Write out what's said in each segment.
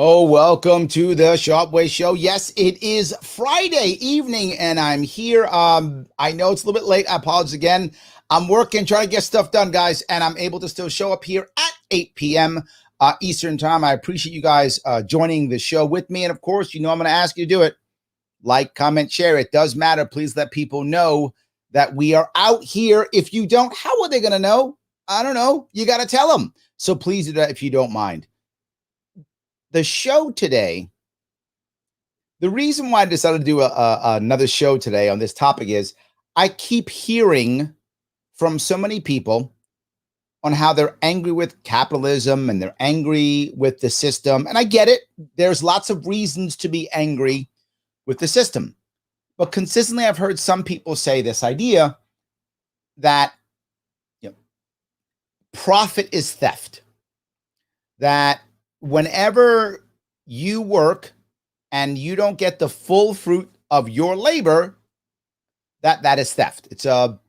Oh, welcome to the Sharpe Way show. Yes, it is Friday evening and I'm here. I know it's a little bit late. I apologize again. I'm working, trying to get stuff done, guys, and I'm able to still show up here at 8 p.m. Eastern time. I appreciate you guys joining the show with me. And of course, I'm going to ask you to do it. Like, comment, share. It does matter. Please let people know that we are out here. If you don't, how are they going to know? I don't know. You got to tell them. So please do that if you don't mind. The show today, the reason why I decided to do another show today on this topic is I keep hearing from so many people on how they're angry with capitalism and they're angry with the system. And I get it. There's lots of reasons to be angry with the system. But consistently, I've heard some people say this idea that profit is theft, that whenever you work and you don't get the full fruit of your labor, that is theft. It's a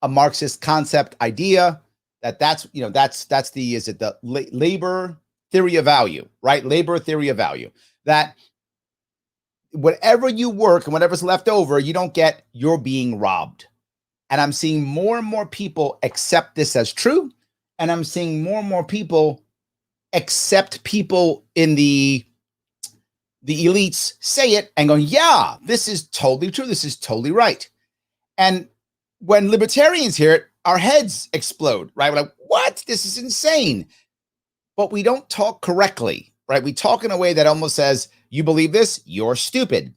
Marxist concept idea that's the labor theory of value, right? Labor theory of value, that whatever you work and whatever's left over, you don't get, you're being robbed. And I'm seeing more and more people accept this as true. And I'm seeing more and more people accept people in the elites say it and going, yeah, this is totally true. This is totally right. And when libertarians hear it, our heads explode, right? We're like, what? This is insane. But we don't talk correctly, right? We talk in a way that almost says, you believe this, you're stupid.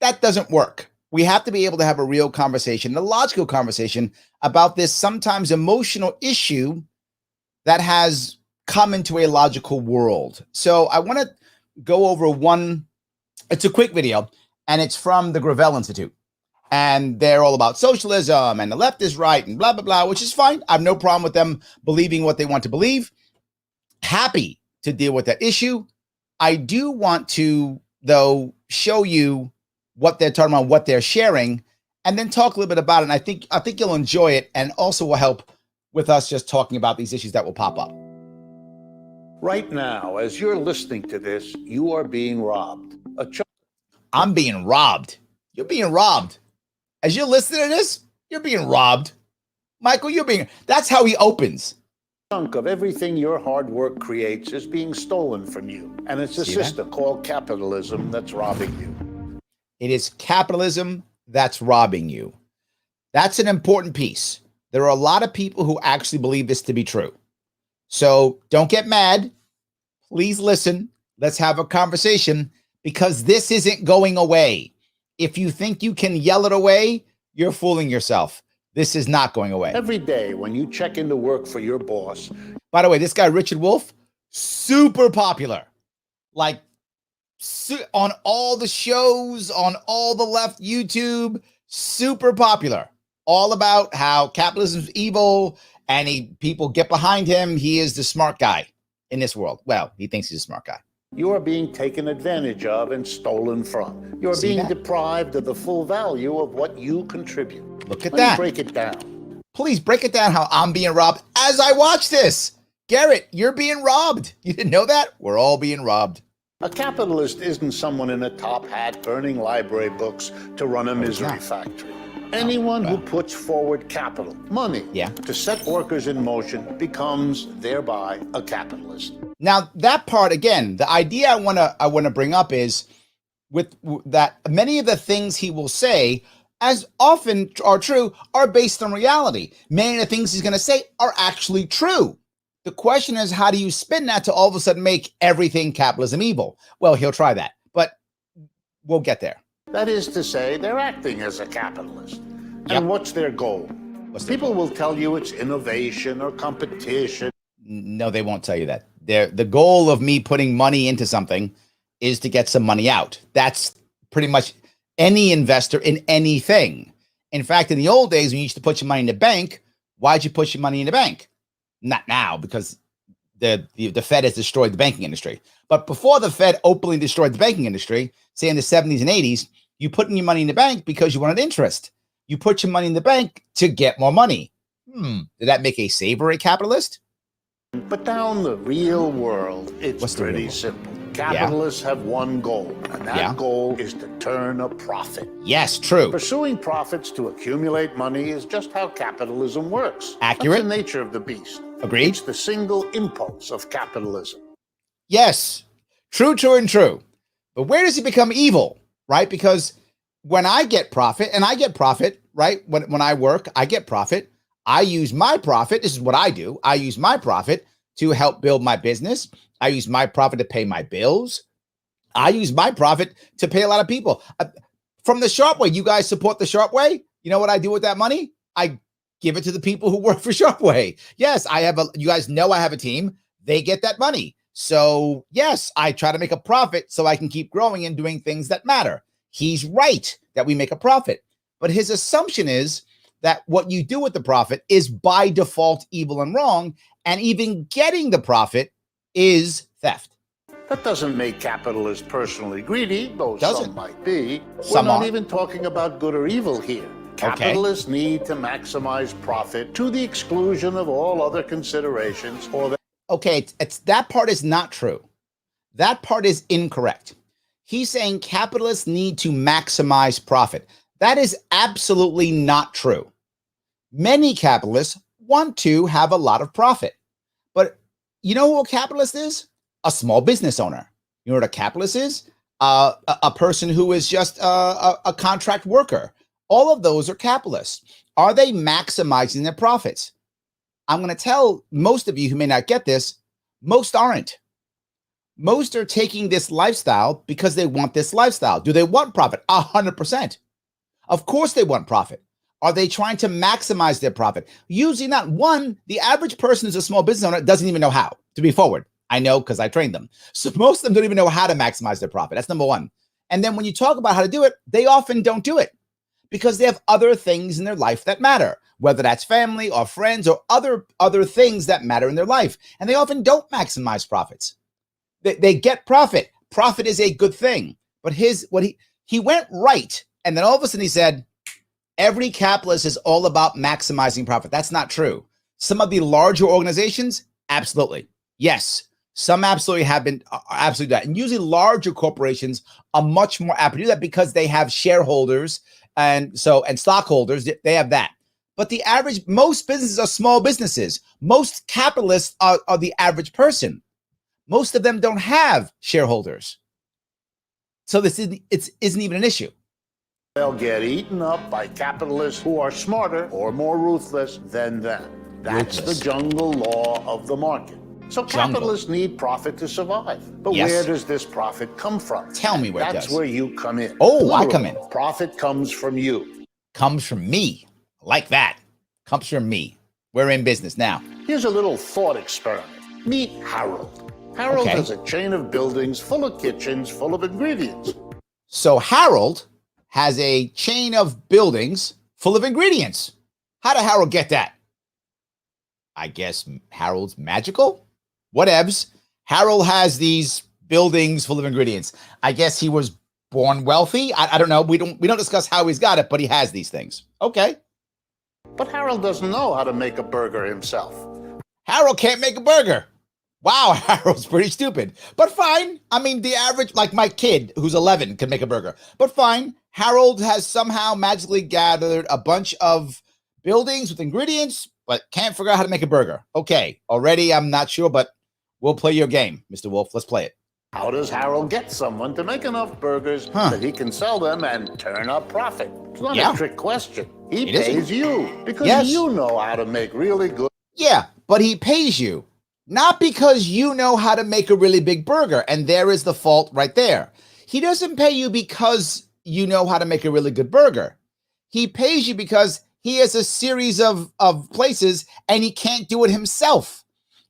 That doesn't work. We have to be able to have a real conversation, a logical conversation about this sometimes emotional issue that has come into a logical world. So I want to go over it's a quick video, and it's from the Gravel Institute. And they're all about socialism and the left is right and blah, blah, blah, which is fine. I have no problem with them believing what they want to believe. Happy to deal with that issue. I do want to, though, show you what they're talking about, what they're sharing, and then talk a little bit about it. And I think you'll enjoy it, and also will help with us just talking about these issues that will pop up. Right now, as you're listening to this, you are being robbed. I'm being robbed. You're being robbed. As you're listening to this, you're being robbed. Michael, that's how he opens. A chunk of everything your hard work creates is being stolen from you. And it's a system called capitalism that's robbing you. It is capitalism that's robbing you. That's an important piece. There are a lot of people who actually believe this to be true. So don't get mad. Please listen. Let's have a conversation, because this isn't going away. If you think you can yell it away, you're fooling yourself. This is not going away. Every day when you check into work for your boss. By the way, this guy, Richard Wolff, super popular. Like on all the shows, on all the left YouTube, super popular. All about how capitalism is evil and people get behind him. He is the smart guy in this world. Well, he thinks he's a smart guy. You are being taken advantage of and stolen from. You're being deprived of the full value of what you contribute. Look at that. Break it down. Please break it down how I'm being robbed as I watch this. Garrett, you're being robbed. You didn't know that? We're all being robbed. A capitalist isn't someone in a top hat burning library books to run a misery factory. Anyone who puts forward capital, money, to set workers in motion becomes thereby a capitalist. Now, that part, again, the idea I want to bring up is with that many of the things he will say, as often are true, are based on reality. Many of the things he's going to say are actually true. The question is, how do you spin that to all of a sudden make everything capitalism evil? Well, he'll try that, but we'll get there. That is to say, they're acting as a capitalist. And what's their goal? People will tell you it's innovation or competition. No, they won't tell you that. The goal of me putting money into something is to get some money out. That's pretty much any investor in anything. In fact, in the old days, when you used to put your money in the bank, why'd you put your money in the bank? Not now, because the Fed has destroyed the banking industry. But before the Fed openly destroyed the banking industry, say in the 70s and 80s, you put in your money in the bank because you wanted interest. You put your money in the bank to get more money. Did that make a capitalist? But down the real world, it's pretty simple. Capitalists have one goal, and that goal is to turn a profit. Yes, true. Pursuing profits to accumulate money is just how capitalism works. Accurate. That's the nature of the beast. Agreed. It's the single impulse of capitalism. Yes, true, true, and true. But where does it become evil, right? Because when I get profit, and I get profit, right? When I work, I get profit. I use my profit. This is what I do. I use my profit to help build my business. I use my profit to pay my bills. I use my profit to pay a lot of people. From the Sharpe Way, you guys support the Sharpe Way. You know what I do with that money? I give it to the people who work for Sharpe Way. Yes, you guys know I have a team. They get that money. So yes, I try to make a profit so I can keep growing and doing things that matter. He's right that we make a profit. But his assumption is that what you do with the profit is by default evil and wrong. And even getting the profit is theft. That doesn't make capitalists personally greedy, though some might be. Some We're not even talking about good or evil here. Capitalists need to maximize profit to the exclusion of all other considerations. It's that part is not true. That part is incorrect. He's saying capitalists need to maximize profit. That is absolutely not true. Many capitalists want to have a lot of profit. But you know who a capitalist is? A small business owner. You know what a capitalist is? A person who is just a contract worker. All of those are capitalists. Are they maximizing their profits? I'm going to tell most of you who may not get this, most aren't. Most are taking this lifestyle because they want this lifestyle. Do they want profit? 100%. Of course they want profit. Are they trying to maximize their profit? Usually not. One, the average person who's a small business owner doesn't even know how to be forward. I know because I trained them. So most of them don't even know how to maximize their profit. That's number one. And then when you talk about how to do it, they often don't do it because they have other things in their life that matter, whether that's family or friends or other things that matter in their life. And they often don't maximize profits. They get profit. Profit is a good thing. But he went right. And then all of a sudden he said, every capitalist is all about maximizing profit. That's not true. Some of the larger organizations, absolutely. Yes, some absolutely have been absolutely that. And usually larger corporations are much more apt to do that because they have shareholders and stockholders. They have that. But most businesses are small businesses. Most capitalists are the average person. Most of them don't have shareholders. So this isn't even an issue. They'll get eaten up by capitalists who are smarter or more ruthless than them. That's the jungle law of the market. So capitalists need profit to survive. But where does this profit come from? Tell me where it does. That's where you come in. Oh, literally, I come in. Profit comes from you. Comes from me. Like that. Comes from me. We're in business now. Here's a little thought experiment. Meet Harold. Harold has a chain of buildings full of kitchens, full of ingredients. So Harold has a chain of buildings full of ingredients. How did Harold get that? I guess Harold's magical? Whatevs. Harold has these buildings full of ingredients. I guess he was born wealthy. I don't know. We don't discuss how he's got it, but he has these things. Okay. But Harold doesn't know how to make a burger himself. Harold can't make a burger. Wow, Harold's pretty stupid. But fine. I mean, the average, like my kid who's 11 can make a burger. But fine. Harold has somehow magically gathered a bunch of buildings with ingredients, but can't figure out how to make a burger. Okay, already I'm not sure, but we'll play your game, Mr. Wolf. Let's play it. How does Harold get someone to make enough burgers that he can sell them and turn a profit? It's not a trick question. He pays you because you know how to make really good. Yeah, but he pays you not because you know how to make a really big burger, and there is the fault right there. He doesn't pay you because you know how to make a really good burger. He pays you because he has a series of places and he can't do it himself.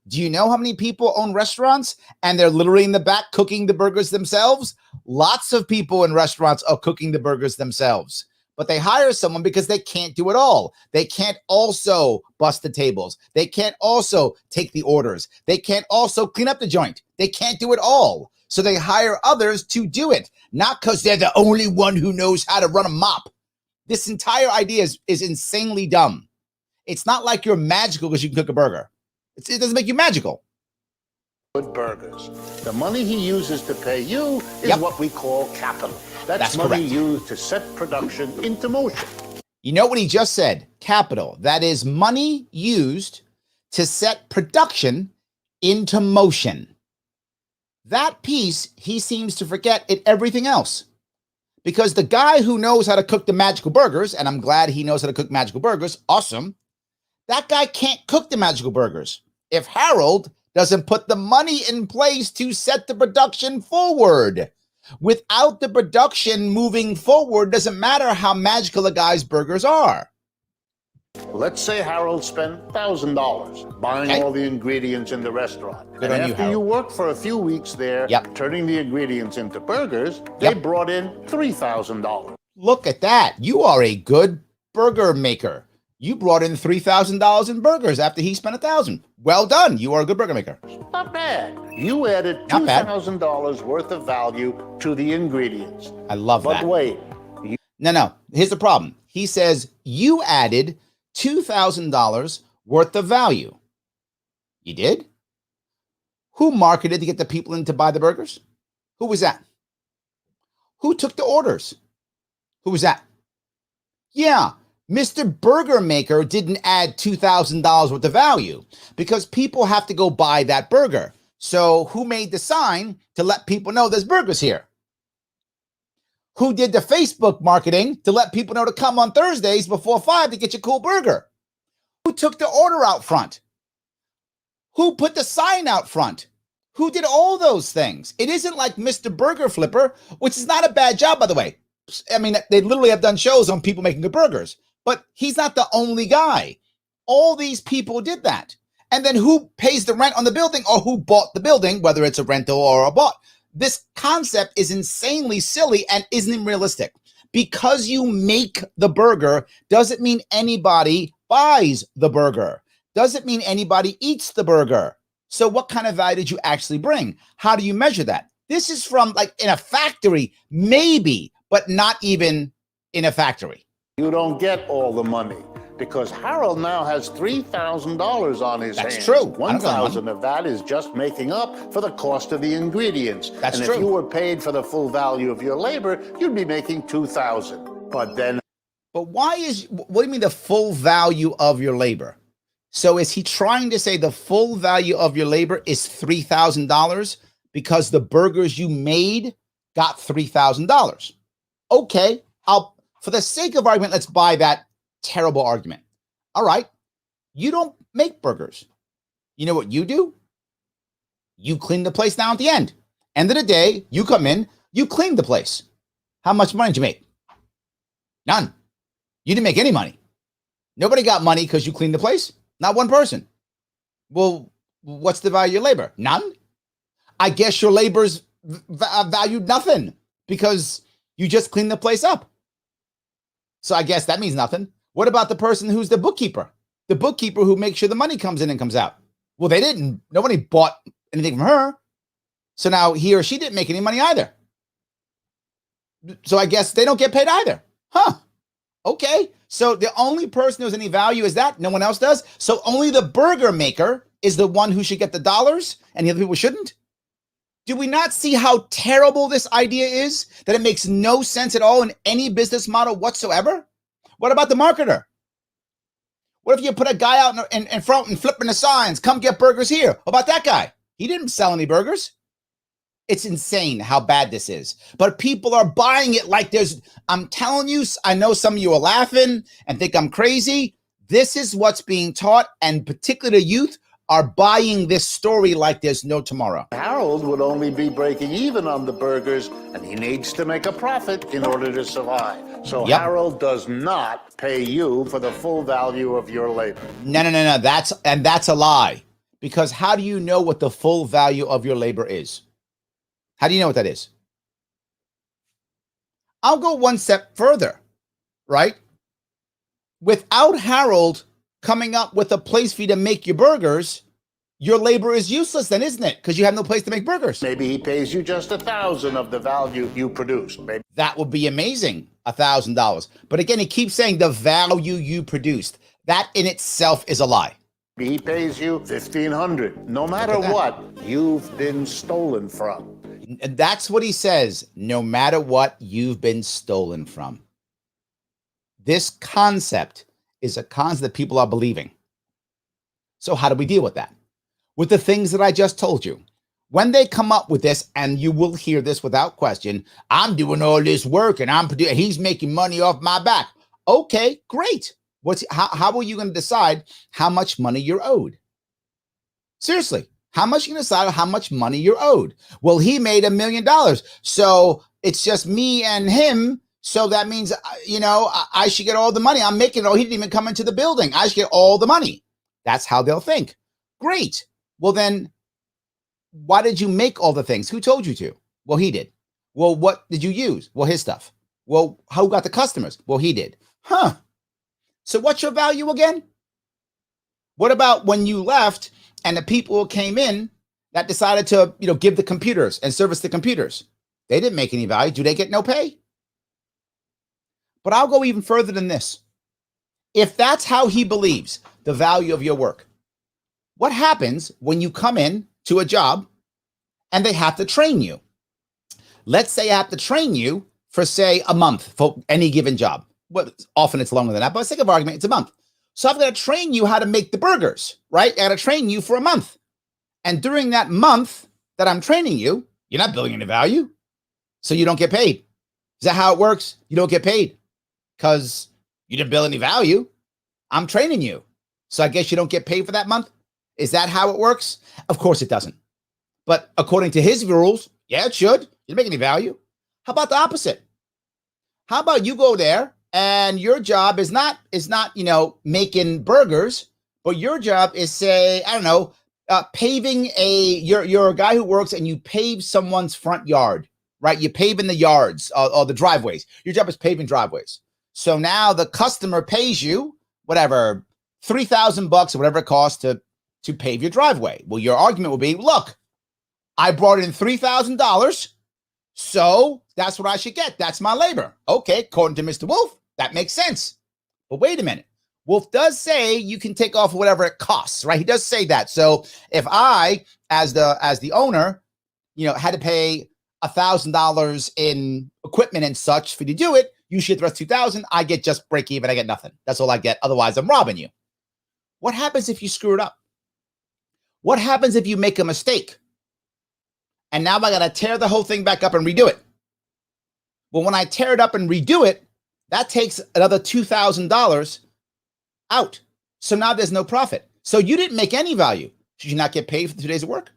Do you know how many people own restaurants and they're literally in the back cooking the burgers themselves? Lots of people in restaurants are cooking the burgers themselves, but they hire someone because they can't do it all. They can't also bust the tables. They can't also take the orders. They can't also clean up the joint. They can't do it all. So they hire others to do it, not because they're the only one who knows how to run a mop. This entire idea is insanely dumb. It's not like you're magical because you can cook a burger. It doesn't make you magical. good burgers. The money he uses to pay you is what we call capital. That's money correct. used to set production into motion. You know what he just said? Capital. That is money used to set production into motion. That piece he seems to forget in everything else. Because the guy who knows how to cook the magical burgers, and I'm glad he knows how to cook magical burgers, awesome, that guy can't cook the magical burgers if Harold doesn't put the money in place to set the production forward. Without the production moving forward, doesn't matter how magical a guy's burgers are. Let's say Harold spent $1,000 buying all the ingredients in the restaurant. Good on you, after you worked for a few weeks there, turning the ingredients into burgers, they brought in $3,000. Look at that. You are a good burger maker. You brought in $3,000 in burgers after he spent $1,000. Well done. You are a good burger maker. Not bad. You added $2,000 worth of value to the ingredients. I love that. But wait. No. Here's the problem. He says you added $2,000 worth of value. You did? Who marketed to get the people in to buy the burgers? Who was that? Who took the orders? Who was that? Yeah, Mr. Burger Maker didn't add $2,000 worth of value because people have to go buy that burger. So who made the sign to let people know there's burgers here? Who did the Facebook marketing to let people know to come on Thursdays before 5 to get your cool burger? Who took the order out front? Who put the sign out front? Who did all those things? It isn't like Mr. Burger Flipper, which is not a bad job, by the way. I mean, they literally have done shows on people making good burgers, but he's not the only guy. All these people did that. And then who pays the rent on the building or who bought the building, whether it's a rental or a bought? This concept is insanely silly and isn't realistic. Because you make the burger doesn't mean anybody buys the burger. Doesn't mean anybody eats the burger. So what kind of value did you actually bring? How do you measure that? This is from like in a factory, maybe, but not even in a factory. You don't get all the money because Harold now has $3,000 on his hands. That's true. $1,000 of that is just making up for the cost of the ingredients. That's true. And if you were paid for the full value of your labor, you'd be making $2,000. But what do you mean the full value of your labor? So is he trying to say the full value of your labor is $3,000 because the burgers you made got $3,000? Okay, for the sake of argument, let's buy that terrible argument. All right, you don't make burgers. You know what you do? You clean the place down at the end. End of the day, you come in, you clean the place. How much money did you make? None. You didn't make any money. Nobody got money because you cleaned the place. Not one person. Well, what's the value of your labor? None. I guess your labor's valued nothing because you just cleaned the place up. So I guess that means nothing. What about the person who's the bookkeeper? The bookkeeper who makes sure the money comes in and comes out. Well, nobody bought anything from her. So now he or she didn't make any money either. So I guess they don't get paid either. Huh. Okay. So the only person who has any value is that. No one else does. So only the burger maker is the one who should get the dollars and the other people shouldn't. Do we not see how terrible this idea is? That it makes no sense at all in any business model whatsoever? What about the marketer? What if you put a guy out in front and flipping the signs, come get burgers here? What about that guy? He didn't sell any burgers. It's insane how bad this is. But people are buying it like I'm telling you, I know some of you are laughing and think I'm crazy. This is what's being taught, and particularly the youth are buying this story like there's no tomorrow. Harold would only be breaking even on the burgers, and he needs to make a profit in order to survive. So Harold does not pay you for the full value of your labor. No. That's a lie. Because how do you know what the full value of your labor is? How do you know what that is? I'll go one step further, right? Without Harold coming up with a place for you to make your burgers, your labor is useless then, isn't it? Because you have no place to make burgers. Maybe he pays you just $1,000 of the value you produced. Maybe. That would be amazing, $1,000. But again, he keeps saying the value you produced. That in itself is a lie. He pays you $1,500. No matter what, you've been stolen from. And that's what he says. No matter what, you've been stolen from. This concept is a concept that people are believing. So how do we deal with that? With the things that I just told you. When they come up with this, and you will hear this without question, I'm doing all this work and he's making money off my back. Okay, great. How are you going to decide how much money you're owed? Seriously, how much you can decide how much money you're owed? Well, he made $1 million. So it's just me and him. So that means, I should get all the money. I'm making it. Oh, he didn't even come into the building. I should get all the money. That's how they'll think. Great. Well, then why did you make all the things? Who told you to? Well, he did. Well, what did you use? Well, his stuff. Well, who got the customers? Well, he did. Huh. So what's your value again? What about when you left and the people came in that decided to, give the computers and service the computers? They didn't make any value. Do they get no pay? But I'll go even further than this. If that's how he believes the value of your work, what happens when you come in to a job and they have to train you? Let's say I have to train you for, say, a month for any given job. Well, often it's longer than that, but for the sake of argument, it's a month. So I've got to train you how to make the burgers, right? I got to train you for a month. And during that month that I'm training you, you're not building any value. So you don't get paid. Is that how it works? You don't get paid because you didn't build any value. I'm training you. So I guess you don't get paid for that month. Is that how it works? Of course it doesn't. But according to his rules, yeah, it should. You don't make any value. How about the opposite? How about you go there and your job is not, making burgers, but your job is, say, paving you're a guy who works and you pave someone's front yard, right? You pave in the yards or the driveways. Your job is paving driveways. So now the customer pays you whatever, $3,000 or whatever it costs to pave your driveway. Well, your argument will be, look, I brought in $3,000, so that's what I should get. That's my labor. Okay, according to Mr. Wolf, that makes sense. But wait a minute. Wolf does say you can take off whatever it costs, right? He does say that. So if I, as the owner, had to pay $1,000 in equipment and such for you to do it, you should the rest $2,000. I get just break even. I get nothing. That's all I get. Otherwise, I'm robbing you. What happens if you screw it up? What happens if you make a mistake? And now I got to tear the whole thing back up and redo it. Well, when I tear it up and redo it, that takes another $2,000 out. So now there's no profit. So you didn't make any value. Should you not get paid for 2 days of work?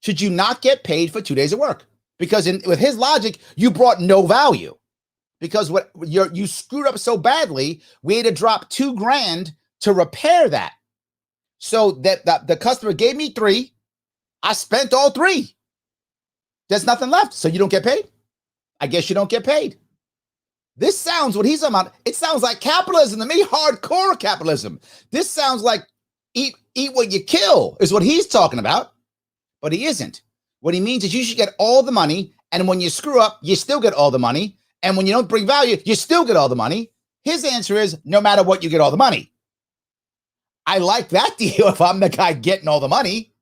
Should you not get paid for 2 days of work? Because with his logic, you brought no value. Because you screwed up so badly, we had to drop $2,000 to repair that. So that the customer gave me 3. I spent all 3. There's nothing left. So you don't get paid? I guess you don't get paid. This sounds, what he's talking about, it sounds like capitalism to me, hardcore capitalism. This sounds like eat what you kill is what he's talking about. But he isn't. What he means is you should get all the money. And when you screw up, you still get all the money. And when you don't bring value, you still get all the money. His answer is no matter what, you get all the money. I like that deal if I'm the guy getting all the money.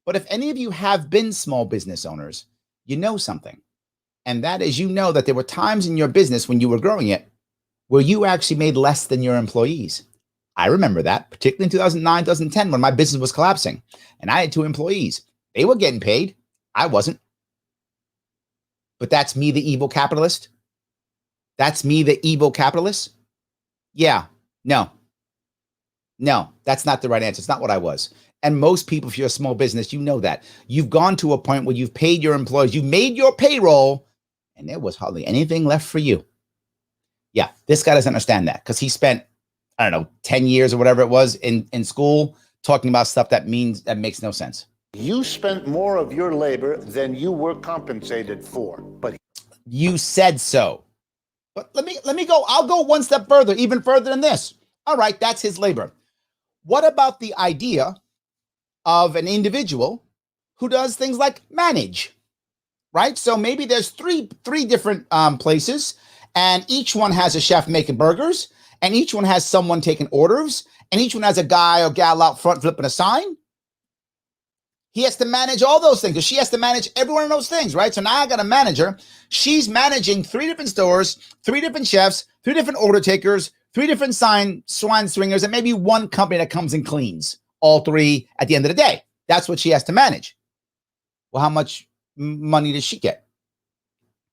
But if any of you have been small business owners, you know something. And that is, that there were times in your business when you were growing it where you actually made less than your employees. I remember that, particularly in 2009, 2010, when my business was collapsing and I had 2 employees. They were getting paid. I wasn't. But that's me, the evil capitalist. That's me, the evil capitalist. Yeah, no, that's not the right answer. It's not what I was. And most people, if you're a small business, you know that. You've gone to a point where you've paid your employees, you made your payroll, and there was hardly anything left for you. Yeah, this guy doesn't understand that because he spent, 10 years or whatever it was in school talking about stuff that makes no sense. You spent more of your labor than you were compensated for. But you said so. But let me go. I'll go one step further, even further than this. All right, that's his labor. What about the idea of an individual who does things like manage, right? So maybe there's three different places, and each one has a chef making burgers, and each one has someone taking orders, and each one has a guy or gal out front flipping a sign. He has to manage all those things, because she has to manage every one of those things, right? So now I got a manager. She's managing 3 different stores, 3 different chefs, 3 different order takers, 3 different swine swingers, and maybe 1 company that comes and cleans all 3 at the end of the day. That's what she has to manage. Well, how much money does she get?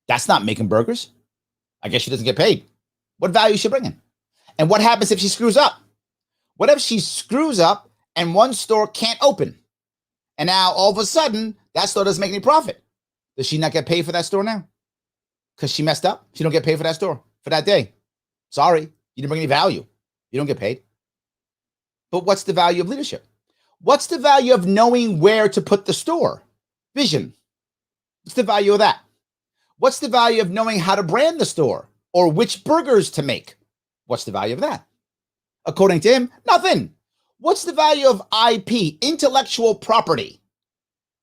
That's not making burgers. I guess she doesn't get paid. What value is she bringing? And what happens if she screws up? What if she screws up and one store can't open? And now all of a sudden, that store doesn't make any profit. Does she not get paid for that store now? Because she messed up? She don't get paid for that store for that day. Sorry, you didn't bring any value. You don't get paid. But what's the value of leadership? What's the value of knowing where to put the store? Vision. What's the value of that? What's the value of knowing how to brand the store or which burgers to make? What's the value of that? According to him, nothing. What's the value of IP, intellectual property?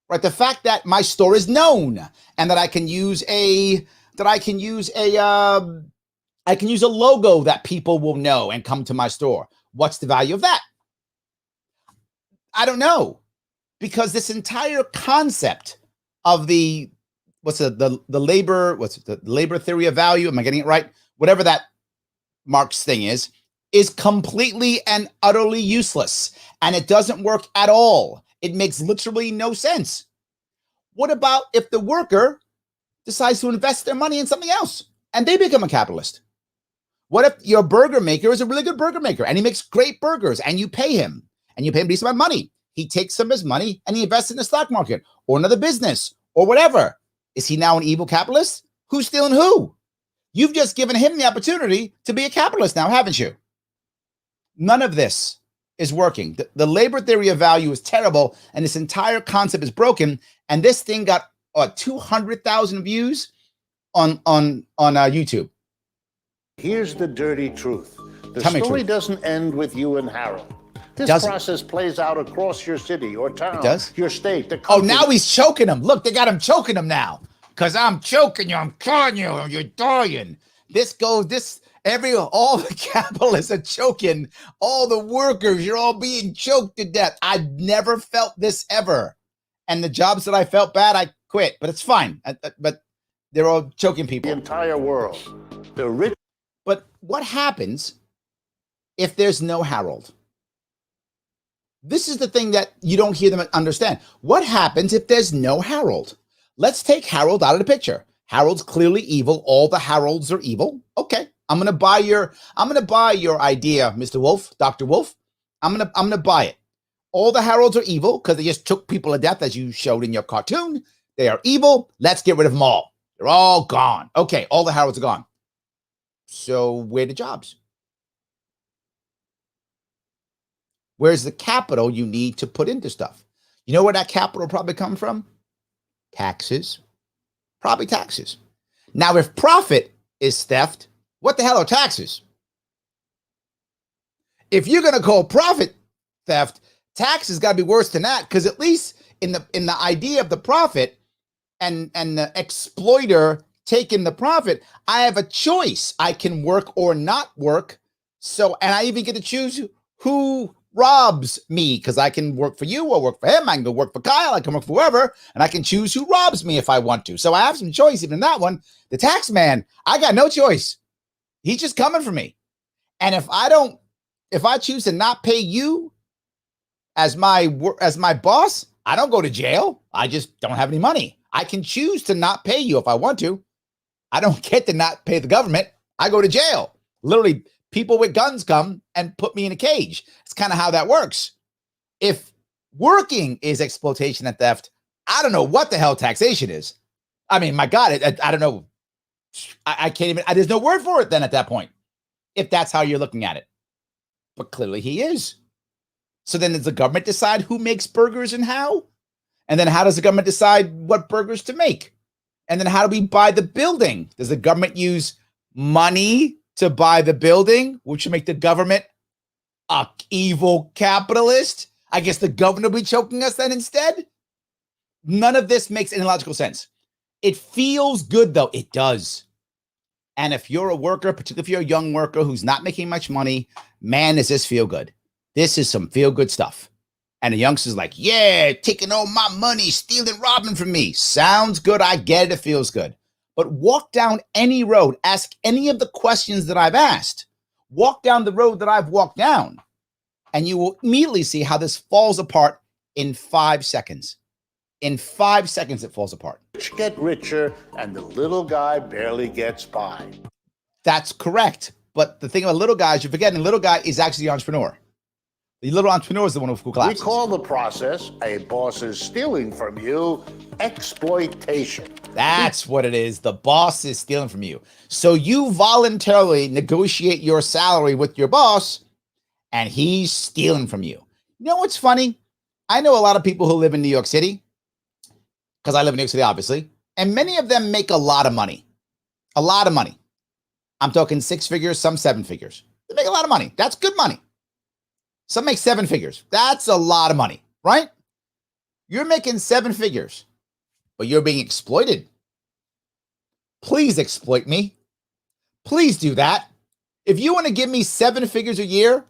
Right, the fact that my store is known and that I can use a logo that people will know and come to my store. What's the value of that? I don't know, because this entire concept of the labor theory of value, am I getting it right? Whatever that Marx thing is completely and utterly useless, and it doesn't work at all. It makes literally no sense. What about if the worker decides to invest their money in something else and they become a capitalist? What if your burger maker is a really good burger maker and he makes great burgers and you pay him a decent amount of money? He takes some of his money and he invests in the stock market or another business or whatever. Is he now an evil capitalist? Who's stealing who? You've just given him the opportunity to be a capitalist now, haven't you? None of this is working. The labor theory of value is terrible, and this entire concept is broken. And this thing got 200,000 views on YouTube. Here's the dirty truth. The story doesn't end with you and Harold. This process plays out across your city or town, your state, the country. Oh, now he's choking him. Look, they got him choking him now. Because I'm choking you, I'm killing you, and you're dying. All the capitalists are choking, all the workers, you're all being choked to death. I've never felt this ever. And the jobs that I felt bad, I quit, but it's fine. But they're all choking people. The entire world. The rich. But what happens if there's no Harold? This is the thing that you don't hear them understand. What happens if there's no Harold? Let's take Harold out of the picture. Harold's clearly evil. All the Harolds are evil. Okay. I'm gonna buy your idea, Mr. Wolf, Dr. Wolf. I'm gonna buy it. All the Harolds are evil because they just took people to death, as you showed in your cartoon. They are evil. Let's get rid of them all. They're all gone. Okay, all the Harolds are gone. So where are the jobs? Where's the capital you need to put into stuff? You know where that capital probably come from? Taxes. Probably taxes. Now, if profit is theft, what the hell are taxes? If you're going to call profit theft, taxes got to be worse than that, because at least in the idea of the profit and the exploiter taking the profit, I have a choice. I can work or not work. So, and I even get to choose who robs me, because I can work for you or work for him. I can go work for Kyle. I can work for whoever, and I can choose who robs me if I want to. So I have some choice even in that one. The tax man, I got no choice. He's just coming for me. And if I choose to not pay you as my boss, I don't go to jail. I just don't have any money. I can choose to not pay you if I want to. I don't get to not pay the government. I go to jail. Literally, people with guns come and put me in a cage. It's kind of how that works. If working is exploitation and theft, I don't know what the hell taxation is. I mean, my God, I don't know. I can't even, there's no word for it then at that point, if that's how you're looking at it. But clearly he is. So then does the government decide who makes burgers and how? And then how does the government decide what burgers to make? And then how do we buy the building? Does the government use money to buy the building, which would make the government a evil capitalist? I guess the government will be choking us then instead? None of this makes any logical sense. It feels good, though. It does. And if you're a worker, particularly if you're a young worker who's not making much money, man, does this feel good. This is some feel good stuff. And the youngster's like, yeah, taking all my money, stealing, robbing from me. Sounds good. I get it. It feels good. But walk down any road, ask any of the questions that I've asked, walk down the road that I've walked down, and you will immediately see how this falls apart in 5 seconds. In 5 seconds, it falls apart. Rich get richer, and the little guy barely gets by. That's correct. But the thing about little guys, you're forgetting the little guy is actually the entrepreneur. The little entrepreneur is the one who collapses. We call the process, a boss is stealing from you, exploitation. That's what it is. The boss is stealing from you. So you voluntarily negotiate your salary with your boss, and he's stealing from you. You know what's funny? I know a lot of people who live in New York City, because I live in New York City, obviously, and many of them make a lot of money. A lot of money. I'm talking 6 figures, some 7 figures. They make a lot of money. That's good money. Some make 7 figures. That's a lot of money, right? You're making 7 figures, but you're being exploited. Please exploit me. Please do that. If you want to give me 7 figures a year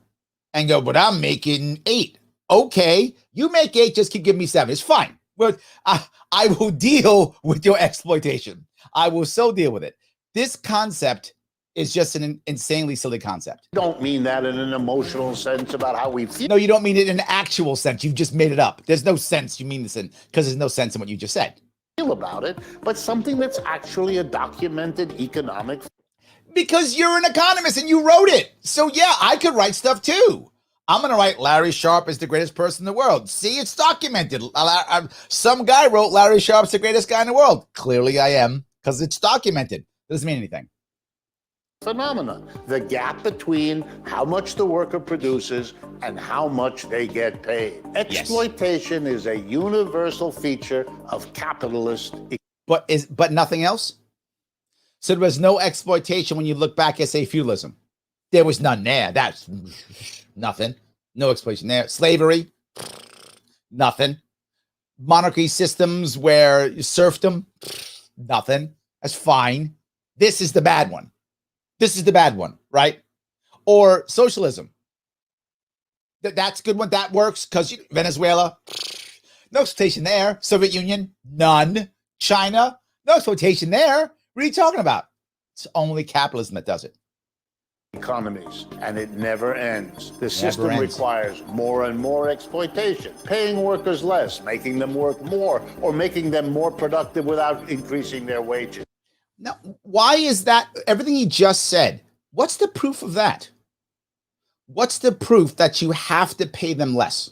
and go, but I'm making 8. Okay, you make 8, just keep giving me 7. It's fine. But I will deal with your exploitation. I will so deal with it. This concept is just an insanely silly concept. You don't mean that in an emotional sense about how we feel. No, you don't mean it in an actual sense. You've just made it up. There's no sense you mean this in, because there's no sense in what you just said. About it, but something that's actually a documented economic. Because you're an economist and you wrote it. So yeah, I could write stuff too. I'm going to write Larry Sharpe is the greatest person in the world. See, it's documented. Some guy wrote Larry Sharpe's the greatest guy in the world. Clearly I am, because it's documented. Doesn't mean anything. Phenomenon. The gap between how much the worker produces and how much they get paid. Exploitation is a universal feature of capitalist. But nothing else? So there was no exploitation when you look back at, say, feudalism. There was none there. That's nothing. No exploitation there. Slavery, nothing. Monarchy systems where serfdom, nothing. That's fine. This is the bad one. This is the bad one, right? Or socialism. That's a good one. That works because Venezuela, no exploitation there. Soviet Union, none. China, no exploitation there. What are you talking about? It's only capitalism that does it. Economies, and it never ends. The system requires more and more exploitation, paying workers less, making them work more, or making them more productive without increasing their wages. Now, why is that? Everything he just said, what's the proof of that? What's the proof that you have to pay them less?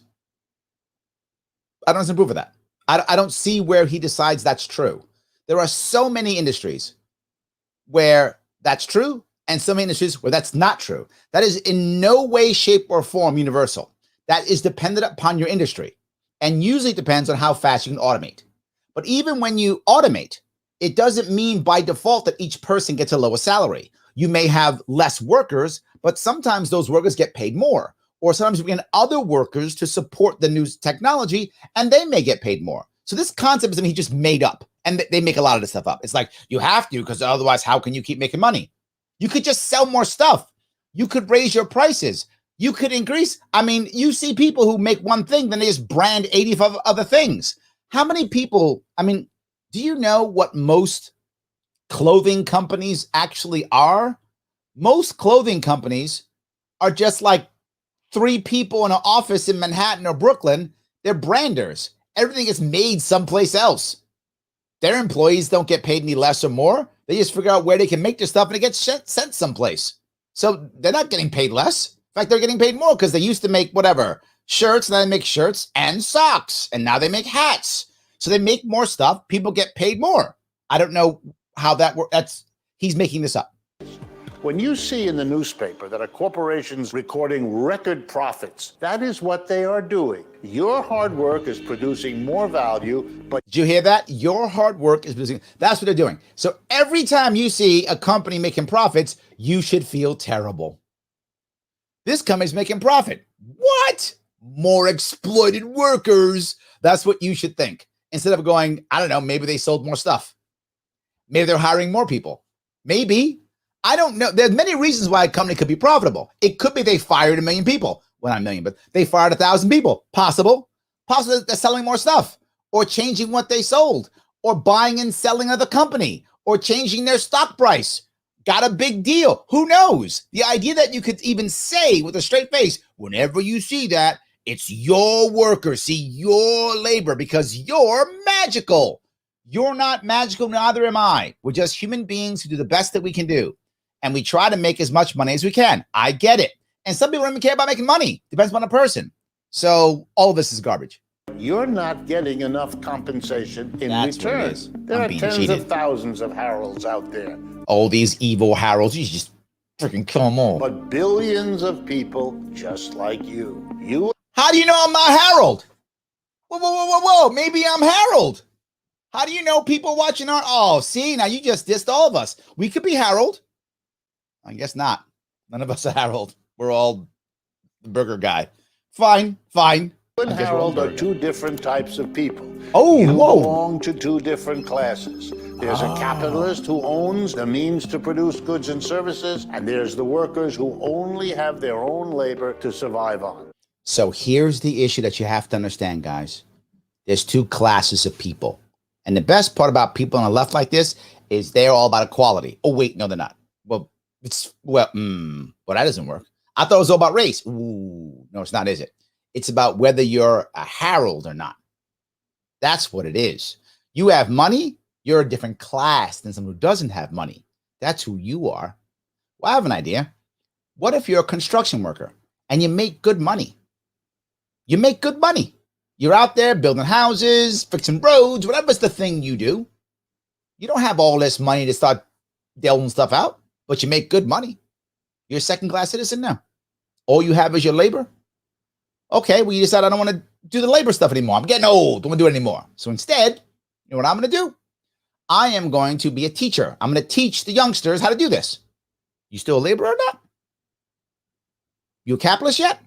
I don't see proof of that. I don't see where he decides that's true. There are so many industries where that's true and so many industries where that's not true. That is in no way, shape, or form universal. That is dependent upon your industry and usually depends on how fast you can automate. But even when you automate, it doesn't mean by default that each person gets a lower salary. You may have less workers, but sometimes those workers get paid more. Or sometimes you get other workers to support the new technology and they may get paid more. So this concept is something he just made up, and they make a lot of this stuff up. It's like, you have to, because otherwise how can you keep making money? You could just sell more stuff. You could raise your prices. You could increase. I mean, you see people who make one thing, then they just brand 85 other things. How many people, I mean, do you know what most clothing companies actually are? Most clothing companies are just like 3 people in an office in Manhattan or Brooklyn. They're branders. Everything is made someplace else. Their employees don't get paid any less or more. They just figure out where they can make their stuff and it gets sent someplace. So they're not getting paid less. In fact, they're getting paid more because they used to make whatever, shirts, and then they make shirts and socks. And now they make hats. So they make more stuff. People get paid more. I don't know how that works. He's making this up. When you see in the newspaper that a corporation's recording record profits, that is what they are doing. Your hard work is producing more value, but... Did you hear that? Your hard work is producing... That's what they're doing. So every time you see a company making profits, you should feel terrible. This company's making profit. What? More exploited workers. That's what you should think. Instead of going, I don't know, maybe they sold more stuff. Maybe they're hiring more people. Maybe. I don't know. There's many reasons why a company could be profitable. It could be they fired 1 million people. Well, not 1 million, but they fired 1,000 people. Possible. Possible they're selling more stuff, or changing what they sold, or buying and selling another company, or changing their stock price. Got a big deal. Who knows? The idea that you could even say with a straight face, whenever you see that, it's your worker, see your labor, because you're magical. You're not magical, neither am I. We're just human beings who do the best that we can do. And we try to make as much money as we can. I get it. And some people don't even care about making money. Depends on the person. So all of this is garbage. You're not getting enough compensation in return. There are tens of thousands of Harolds out there. Oh, these evil Harolds. You just freaking kill them all. But billions of people just like you. How do you know I'm not Harold? Whoa. Maybe I'm Harold. How do you know people watching our... Oh, see, now you just dissed all of us. We could be Harold. I guess not. None of us are Harold. We're all the burger guy. Fine. You and Harold are two different types of people. Oh, you whoa. belong to two different classes. There's a capitalist who owns the means to produce goods and services, and there's the workers who only have their own labor to survive on. So here's the issue that you have to understand, guys. There's two classes of people. And the best part about people on the left like this is they're all about equality. Oh, wait, no, they're not. Well, that doesn't work. I thought it was all about race. Ooh, no, it's not, is it? It's about whether you're a Harold or not. That's what it is. You have money, you're a different class than someone who doesn't have money. That's who you are. Well, I have an idea. What if you're a construction worker and you make good money? You make good money. You're out there building houses, fixing roads, whatever's the thing you do. You don't have all this money to start dealing stuff out, but you make good money. You're a second-class citizen now. All you have is your labor. Okay, well, you decide I don't want to do the labor stuff anymore. I'm getting old. Don't want to do it anymore. So instead, you know what I'm going to do? I am going to be a teacher. I'm going to teach the youngsters how to do this. You still a laborer or not? You a capitalist yet?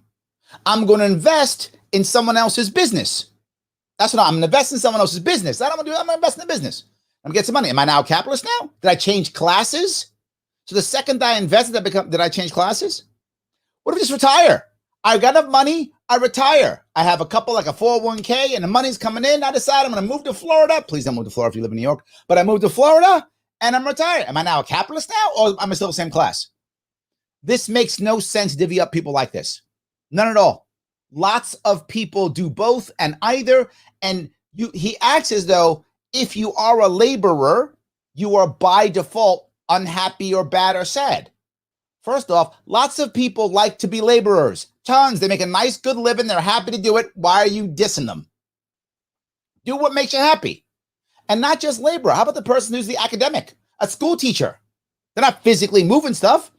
I'm going to invest in someone else's business. That's what I'm going to invest in someone else's business. I'm going to invest in the business. I'm going to get some money. Am I now a capitalist now? Did I change classes? So the second I invested, did I change classes? What if I just retire? I got enough money, I retire. I have a couple, like a 401k, and the money's coming in. I decide I'm going to move to Florida. Please don't move to Florida if you live in New York. But I moved to Florida, and I'm retired. Am I now a capitalist now, or am I still the same class? This makes no sense to divvy up people like this. None at all. Lots of people do both and either. And he acts as though if you are a laborer, you are by default unhappy or bad or sad. First off, lots of people like to be laborers. Tons. They make a nice, good living. They're happy to do it. Why are you dissing them? Do what makes you happy. And not just laborer. How about the person who's the academic? A school teacher. They're not physically moving stuff.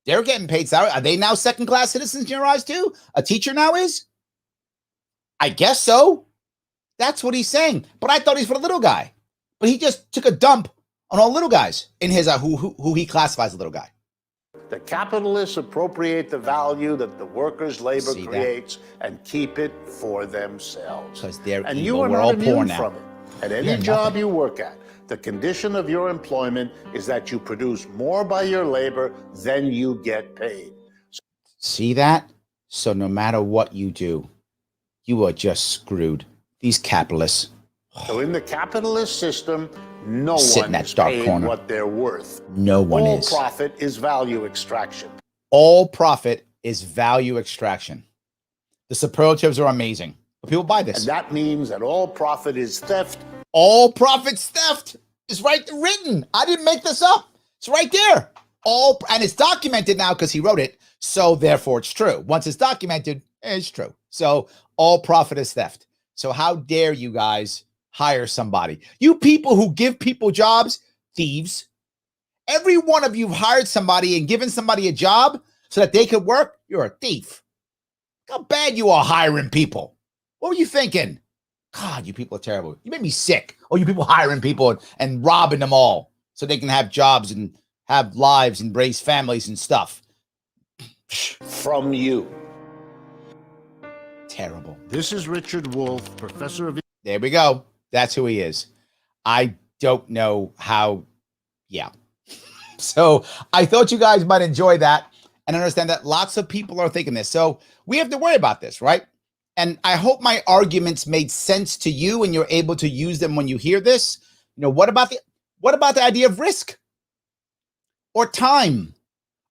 They're getting paid salary. Are they now second-class citizens in your eyes too? A teacher now is? I guess so. That's what he's saying. But I thought he's for the little guy. But he just took a dump on all little guys in his who he classifies as a little guy. The capitalists appropriate the value that the workers' labor creates and keep it for themselves. Because they're and evil. You are We're not all immune poor now. from it. At any job you work at, the condition of your employment is that you produce more by your labor than you get paid. See that? So no matter what you do, you are just screwed. These capitalists. So in the capitalist system, no one is paid what they're worth. No one is. All profit is value extraction. All profit is value extraction. The superlatives are amazing. But people buy this. And that means that all profit is theft. All profit's theft. It's right written. I didn't make this up. It's right there. And it's documented now because he wrote it. So therefore it's true. Once it's documented, it's true. So all profit is theft. So how dare you guys hire somebody? You people who give people jobs, thieves. Every one of you hired somebody and given somebody a job so that they could work. You're a thief. Look how bad you are hiring people. What were you thinking? God, you people are terrible. You made me sick. Oh, you people hiring people and robbing them all so they can have jobs and have lives and raise families and stuff. From you. Terrible. This is Richard Wolff, professor of... There we go. That's who he is. I don't know how. Yeah. So I thought you guys might enjoy that and understand that lots of people are thinking this. So we have to worry about this, right? And I hope my arguments made sense to you and you're able to use them when you hear this. What about the idea of risk or time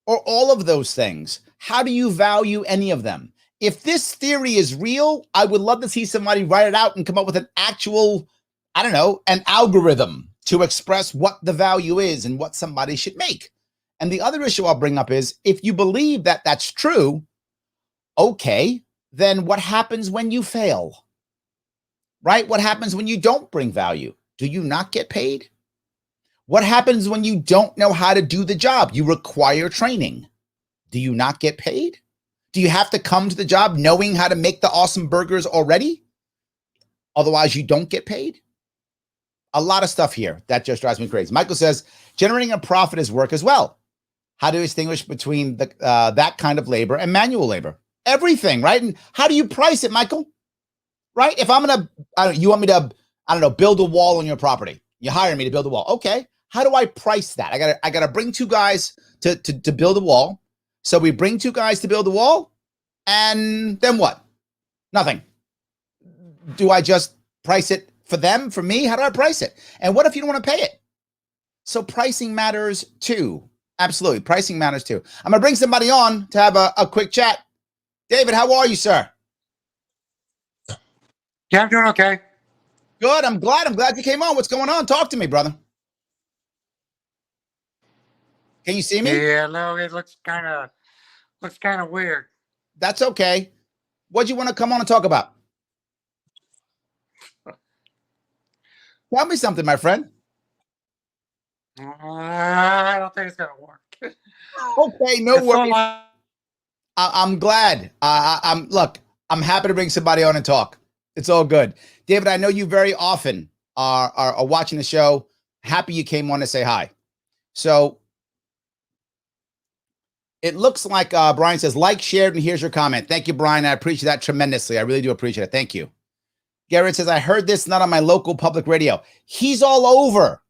or all of those things? How do you value any of them? If this theory is real, I would love to see somebody write it out and come up with an actual, an algorithm to express what the value is and what somebody should make. And the other issue I'll bring up is, if you believe that that's true, okay, then what happens when you fail? Right? What happens when you don't bring value? Do you not get paid? What happens when you don't know how to do the job? You require training. Do you not get paid? Do you have to come to the job knowing how to make the awesome burgers already? Otherwise, you don't get paid? A lot of stuff here that just drives me crazy. Michael says, generating a profit is work as well. How do you distinguish between that kind of labor and manual labor? Everything, right? And how do you price it, Michael? Right? If I'm going to, you want me to, build a wall on your property. You hire me to build a wall. Okay. How do I price that? I got to bring two guys to build a wall. So we bring two guys to build the wall, and then what? Nothing. Do I just price it for them, for me? How do I price it? And what if you don't want to pay it? So pricing matters too. Absolutely. Pricing matters too. I'm going to bring somebody on to have a quick chat. David, how are you, sir? Yeah, I'm doing okay. Good. I'm glad you came on. What's going on? Talk to me, brother. Can you see me? Yeah, no, it looks kind of weird. That's okay. What do you want to come on and talk about? Tell me something, my friend. I don't think it's gonna work. Okay, no worries. I'm glad. I'm happy to bring somebody on and talk. It's all good. David, I know you very often are watching the show. Happy you came on to say hi. So it looks like Brian says, like, shared, and here's your comment. Thank you, Brian. I appreciate that tremendously. I really do appreciate it. Thank you. Garrett says, I heard this not on my local public radio. He's all over,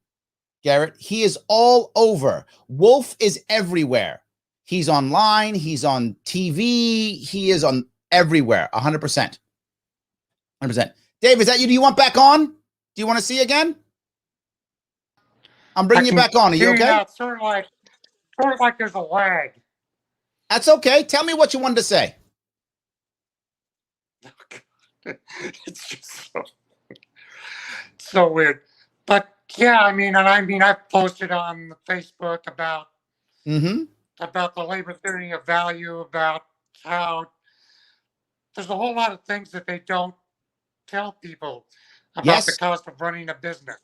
Garrett. He is all over. Wolf is everywhere. He's online. He's on TV. He is on everywhere. 100%. 100%. Dave, is that you? Do you want back on? Do you want to see again? I'm bringing you back on. Are you okay? Sort of like there's a lag. That's okay. Tell me what you wanted to say. It's just so weird. But yeah, I've posted on Facebook about the labor theory of value, about how there's a whole lot of things that they don't tell people about the cost of running a business.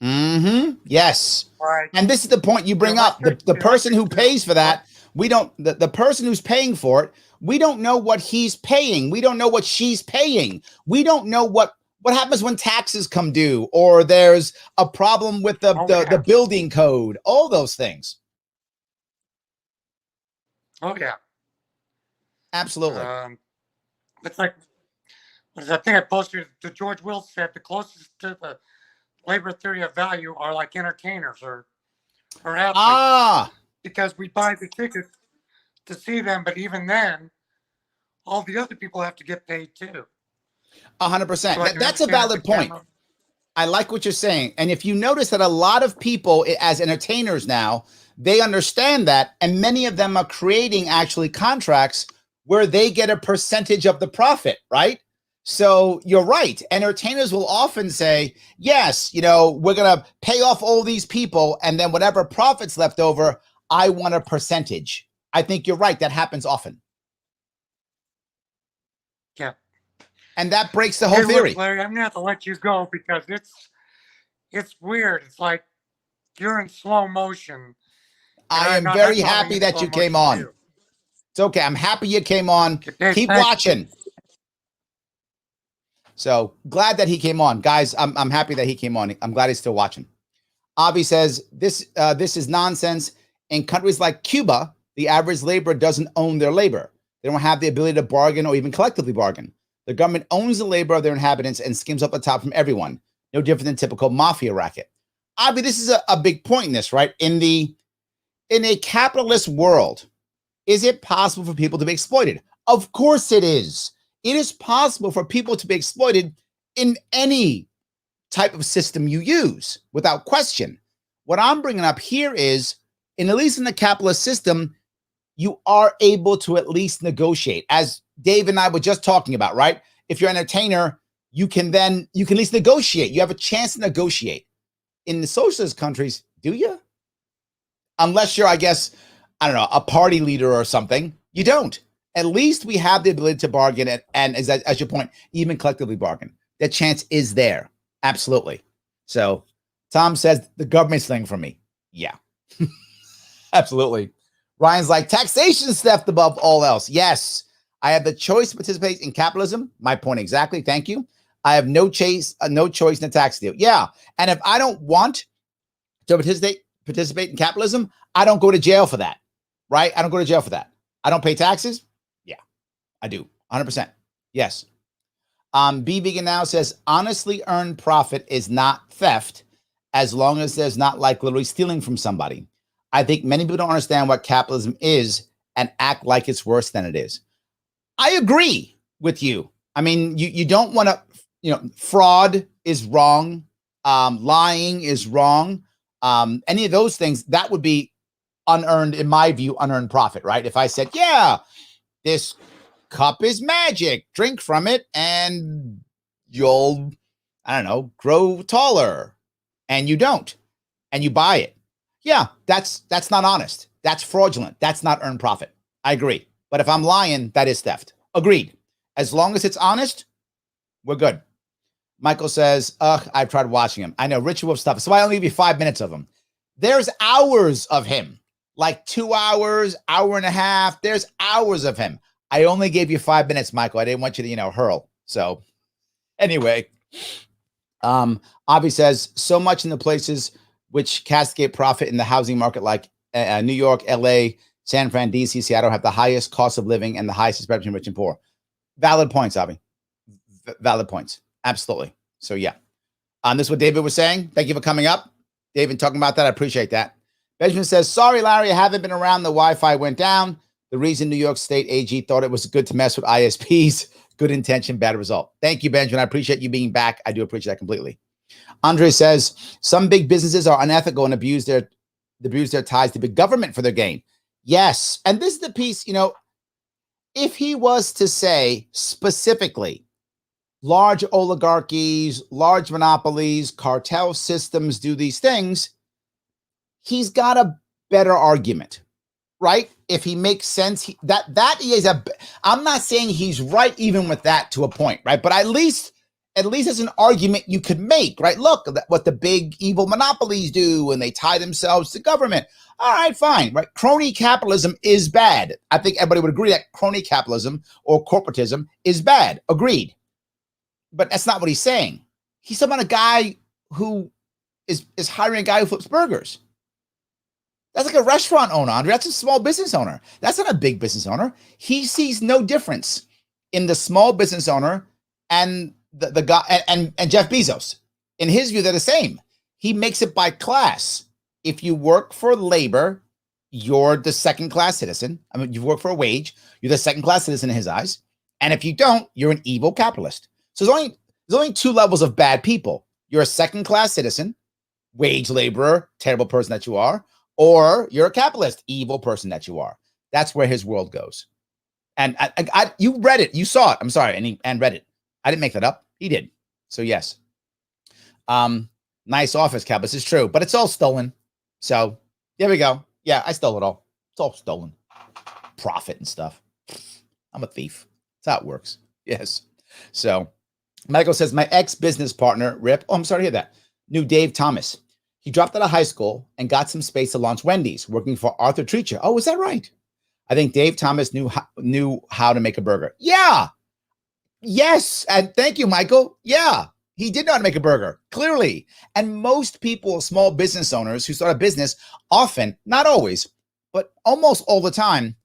Yes. Right. And this is the point you bring up. The person who pays for that, the person who's paying for it, we don't know what he's paying. We don't know what she's paying. We don't know what happens when taxes come due, or there's a problem with the building code, all those things. Oh yeah. Absolutely. It's like, I think I posted to George Will said the closest to the labor theory of value are like entertainers or athletes. Because we buy the tickets to see them, but even then, all the other people have to get paid too. 100%. That's a valid point. I like what you're saying. And if you notice that a lot of people as entertainers now, they understand that, and many of them are creating actually contracts where they get a percentage of the profit, right? So you're right. Entertainers will often say, yes, we're going to pay off all these people, and then whatever profits left over, I want a percentage. I think you're right. That happens often. Yeah. And that breaks the whole theory. Look, Larry, I'm going to have to let you go because it's weird. It's like you're in slow motion. I am very happy that you came on. Too. It's okay. I'm happy you came on. Keep watching. So glad that he came on. Guys, I'm happy that he came on. I'm glad he's still watching. Avi says, this is nonsense. In countries like Cuba, the average laborer doesn't own their labor. They don't have the ability to bargain or even collectively bargain. The government owns the labor of their inhabitants and skims up the top from everyone. No different than typical mafia racket. Avi, this is a big point in this, right? In the in a capitalist world, is it possible for people to be exploited? Of course it is. It is possible for people to be exploited in any type of system you use, without question. What I'm bringing up here is, at least in the capitalist system, you are able to at least negotiate, as Dave and I were just talking about, right? If you're an entertainer, you can at least negotiate. You have a chance to negotiate. In the socialist countries, do you? Unless you're, I guess, I don't know, a party leader or something, you don't. At least we have the ability to bargain and as your point, even collectively bargain. That chance is there. Absolutely. So Tom says the government's thing for me. Yeah, absolutely. Ryan's like, taxation is theft above all else. Yes, I have the choice to participate in capitalism. My point exactly. Thank you. I have no choice in a tax deal. Yeah. And if I don't want to participate in capitalism, I don't go to jail for that. Right? I don't go to jail for that. I don't pay taxes. Yeah, I do. 100%. Yes. Be Vegan Now says, honestly earned profit is not theft as long as there's not like literally stealing from somebody. I think many people don't understand what capitalism is and act like it's worse than it is. I agree with you. I mean, you don't want to, fraud is wrong. Lying is wrong. Any of those things, that would be unearned, in my view, unearned profit, right? If I said, yeah, this cup is magic, drink from it and you'll, I don't know, grow taller, and you don't, and you buy it. Yeah, that's not honest. That's fraudulent. That's not earned profit. I agree. But if I'm lying, that is theft. Agreed. As long as it's honest, we're good. Michael says, I've tried watching him. I know, Richard Wolf stuff. So I only give you 5 minutes of him. There's hours of him, like 2 hours, hour and a half. There's hours of him. I only gave you 5 minutes, Michael. I didn't want you to, hurl. So anyway, Avi says, so much in the places which cascade profit in the housing market, like New York, LA, San Fran, DC, Seattle, have the highest cost of living and the highest disparity between rich and poor. Valid points, Avi. Valid points. Absolutely. So yeah. This is what David was saying. Thank you for coming up. David talking about that. I appreciate that. Benjamin says, sorry, Larry, I haven't been around. The Wi-Fi went down. The reason New York State AG thought it was good to mess with ISPs. Good intention, bad result. Thank you, Benjamin. I appreciate you being back. I do appreciate that completely. Andre says, some big businesses are unethical and abuse their ties to big government for their gain. Yes. And this is the piece, if he was to say specifically, large oligarchies, large monopolies, cartel systems do these things, he's got a better argument, right? If he makes sense, I'm not saying he's right even with that to a point, right? But at least it's an argument you could make, right? Look, what the big evil monopolies do, and they tie themselves to government. All right, fine, right? Crony capitalism is bad. I think everybody would agree that crony capitalism or corporatism is bad. Agreed. But that's not what he's saying. He's talking about a guy who is hiring a guy who flips burgers. That's like a restaurant owner, Andre. That's a small business owner. That's not a big business owner. He sees no difference in the small business owner and the guy and Jeff Bezos. In his view, they're the same. He makes it by class. If you work for labor, you're the second-class citizen. I mean, you work for a wage, you're the second-class citizen in his eyes. And if you don't, you're an evil capitalist. So there's only two levels of bad people. You're a second-class citizen, wage laborer, terrible person that you are, or you're a capitalist, evil person that you are. That's where his world goes. And you read it, you saw it. I'm sorry, and read it. I didn't make that up. He did. So yes. Nice office, capitalist. It's true, but it's all stolen. So there we go. Yeah, I stole it all. It's all stolen. Profit and stuff. I'm a thief. That's how it works. Yes. So Michael says, my ex-business partner, Rip, I'm sorry to hear that, knew Dave Thomas. He dropped out of high school and got some space to launch Wendy's, working for Arthur Treacher. Oh, is that right? I think Dave Thomas knew how to make a burger. Yeah. Yes. And thank you, Michael. Yeah. He did know how to make a burger, clearly. And most people, small business owners who start a business, often, not always, but almost all the time,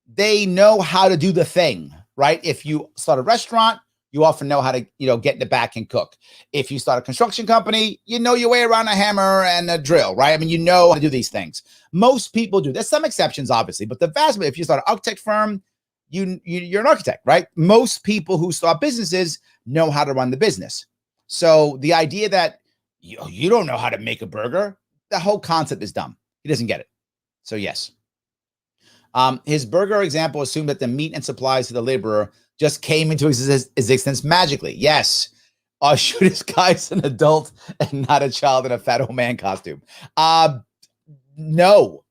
they know how to do the thing, right? If you start a restaurant, you often know how to, get in the back and cook. If you start a construction company, you know your way around a hammer and a drill, right? I mean, you know how to do these things. Most people do. There's some exceptions, obviously, but the vast majority, if you start an architect firm, you're an architect, right? Most people who start businesses know how to run the business. So the idea that you don't know how to make a burger, the whole concept is dumb. He doesn't get it. So yes. His burger example assumed that the meat and supplies to the laborer just came into existence magically. Yes. Sure, this guy's an adult and not a child in a fat old man costume. No,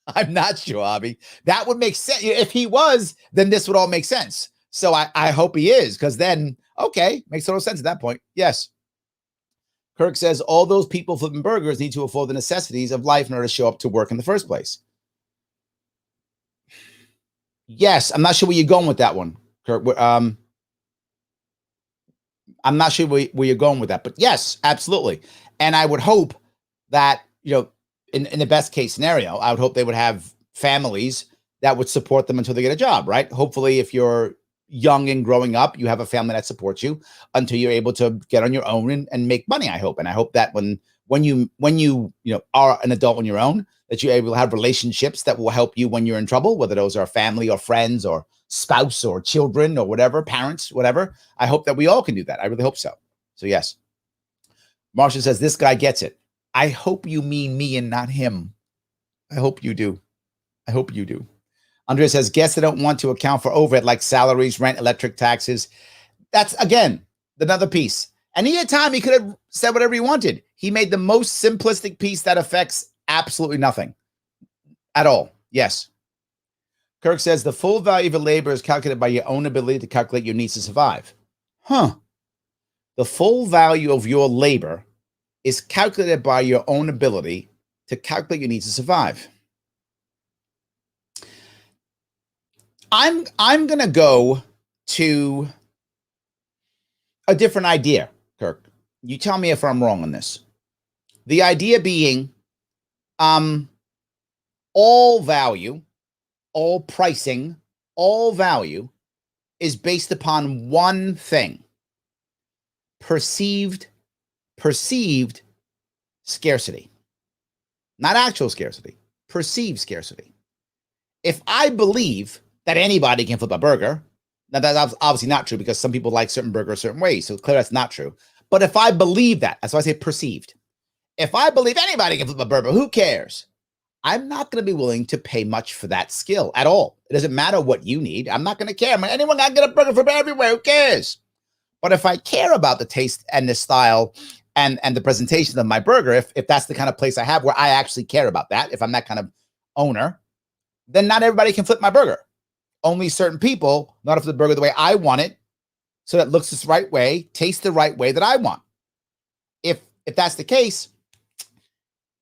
I'm not sure, Avi. That would make sense. If he was, then this would all make sense. So I hope he is, because then, okay, makes total sense at that point. Yes. Kirk says all those people flipping burgers need to afford the necessities of life in order to show up to work in the first place. Yes, I'm not sure where you're going with that one, Kirk. I'm not sure where you're going with that, but yes, absolutely. And I would hope that, in the best case scenario, I would hope they would have families that would support them until they get a job, right? Hopefully, if you're young and growing up, you have a family that supports you until you're able to get on your own and make money, I hope. And I hope that when you are an adult on your own, that you're able to have relationships that will help you when you're in trouble, whether those are family or friends or spouse or children or whatever, parents, whatever. I hope that we all can do that. I really hope so. So yes. Marcia says, this guy gets it. I hope you mean me and not him. I hope you do. I hope you do. Andrea says, guess they don't want to account for overhead like salaries, rent, electric, taxes. That's, again, another piece. And he had time. He could have said whatever he wanted. He made the most simplistic piece that affects absolutely nothing at all. Yes. Kirk says, the full value of your labor is calculated by your own ability to calculate your needs to survive. Huh. The full value of your labor is calculated by your own ability to calculate your needs to survive. I'm going to go to a different idea, Kirk. You tell me if I'm wrong on this. The idea being, all value, all pricing, all value is based upon one thing: perceived scarcity. Not actual scarcity, perceived scarcity. If I believe that anybody can flip a burger, now that's obviously not true, because some people like certain burgers certain ways, so clearly that's not true. But if I believe that's why I say perceived. If I believe anybody can flip a burger, who cares? I'm not going to be willing to pay much for that skill at all. It doesn't matter what you need. I'm not going to care. Anyone can get a burger from everywhere. Who cares? But if I care about the taste and the style and the presentation of my burger, if that's the kind of place I have where I actually care about that, if I'm that kind of owner, then not everybody can flip my burger. Only certain people know how to flip the burger the way I want it, so that it looks the right way, tastes the right way that I want. If that's the case,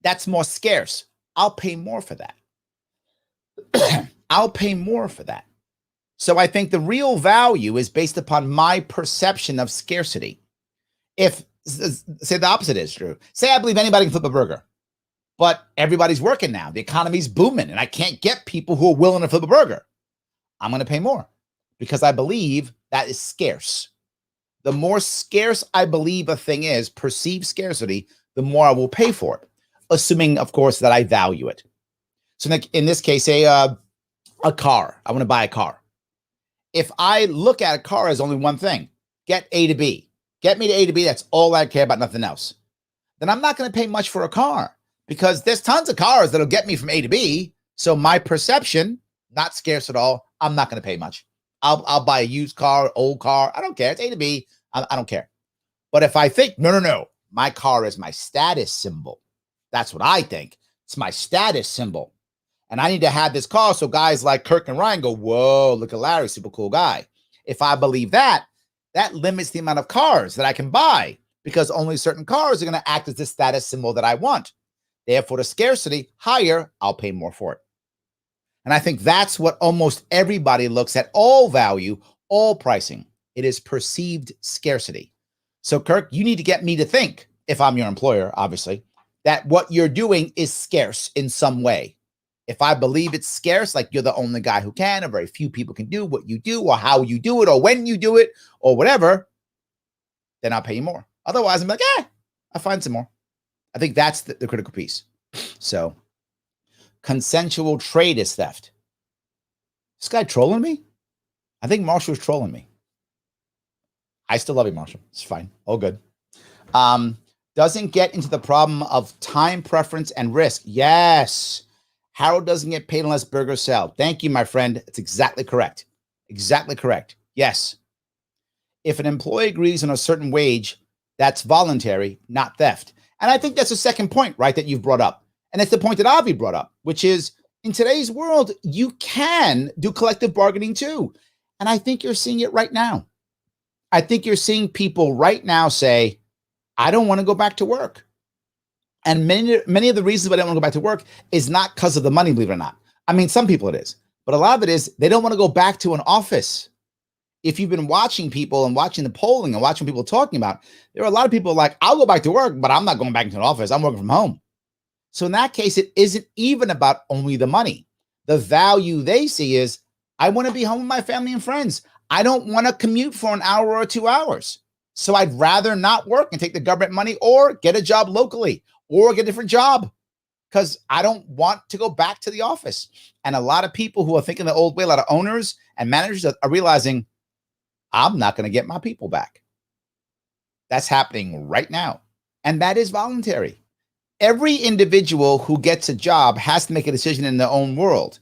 that's more scarce. I'll pay more for that. I'll pay more for that. So I think the real value is based upon my perception of scarcity. If, say the opposite is true. Say I believe anybody can flip a burger, but everybody's working now. The economy's booming, and I can't get people who are willing to flip a burger. I'm going to pay more because I believe that is scarce. The more scarce I believe a thing is, perceived scarcity, the more I will pay for it, assuming, of course, that I value it. So in this case, a car. I want to buy a car. If I look at a car as only one thing, get A to B, get me to A to B, that's all I care about, nothing else, then I'm not going to pay much for a car, because there's tons of cars that'll get me from A to B. So my perception, not scarce at all. I'm not going to pay much. I'll buy a used car, old car. I don't care. It's A to B. I don't care. But if I think, no, my car is my status symbol. That's what I think. It's my status symbol. And I need to have this car so guys like Kirk and Ryan go, whoa, look at Larry, super cool guy. If I believe that limits the amount of cars that I can buy, because only certain cars are going to act as the status symbol that I want. Therefore, the scarcity higher, I'll pay more for it. And I think that's what almost everybody looks at: all value, all pricing. It is perceived scarcity. So, Kirk, you need to get me to think, if I'm your employer, obviously, that what you're doing is scarce in some way. If I believe it's scarce, like you're the only guy who can, or very few people can do what you do, or how you do it, or when you do it, or whatever, then I'll pay you more. Otherwise, I'm like, I'll find some more. I think that's the critical piece. So, consensual trade is theft. This guy trolling me? I think Marshall was trolling me. I still love you, Marshall. It's fine. All good. Doesn't get into the problem of time preference and risk. Yes. Harold doesn't get paid unless burgers sell. Thank you, my friend. It's exactly correct. Exactly correct. Yes. If an employee agrees on a certain wage, that's voluntary, not theft. And I think that's the second point, right, that you've brought up. And it's the point that Avi brought up, which is in today's world, you can do collective bargaining too. And I think you're seeing it right now. I think you're seeing people right now say, I don't want to go back to work. And many of the reasons why I don't want to go back to work is not because of the money, believe it or not. I mean, some people it is, but a lot of it is they don't want to go back to an office. If you've been watching people and watching the polling and watching people talking about, there are a lot of people like, I'll go back to work, but I'm not going back into an office. I'm working from home. So in that case, it isn't even about only the money. The value they see is, I want to be home with my family and friends. I don't want to commute for an hour or 2 hours. So I'd rather not work and take the government money or get a job locally or get a different job because I don't want to go back to the office. And a lot of people who are thinking the old way, a lot of owners and managers are realizing, I'm not going to get my people back. That's happening right now. And that is voluntary. Every individual who gets a job has to make a decision in their own world.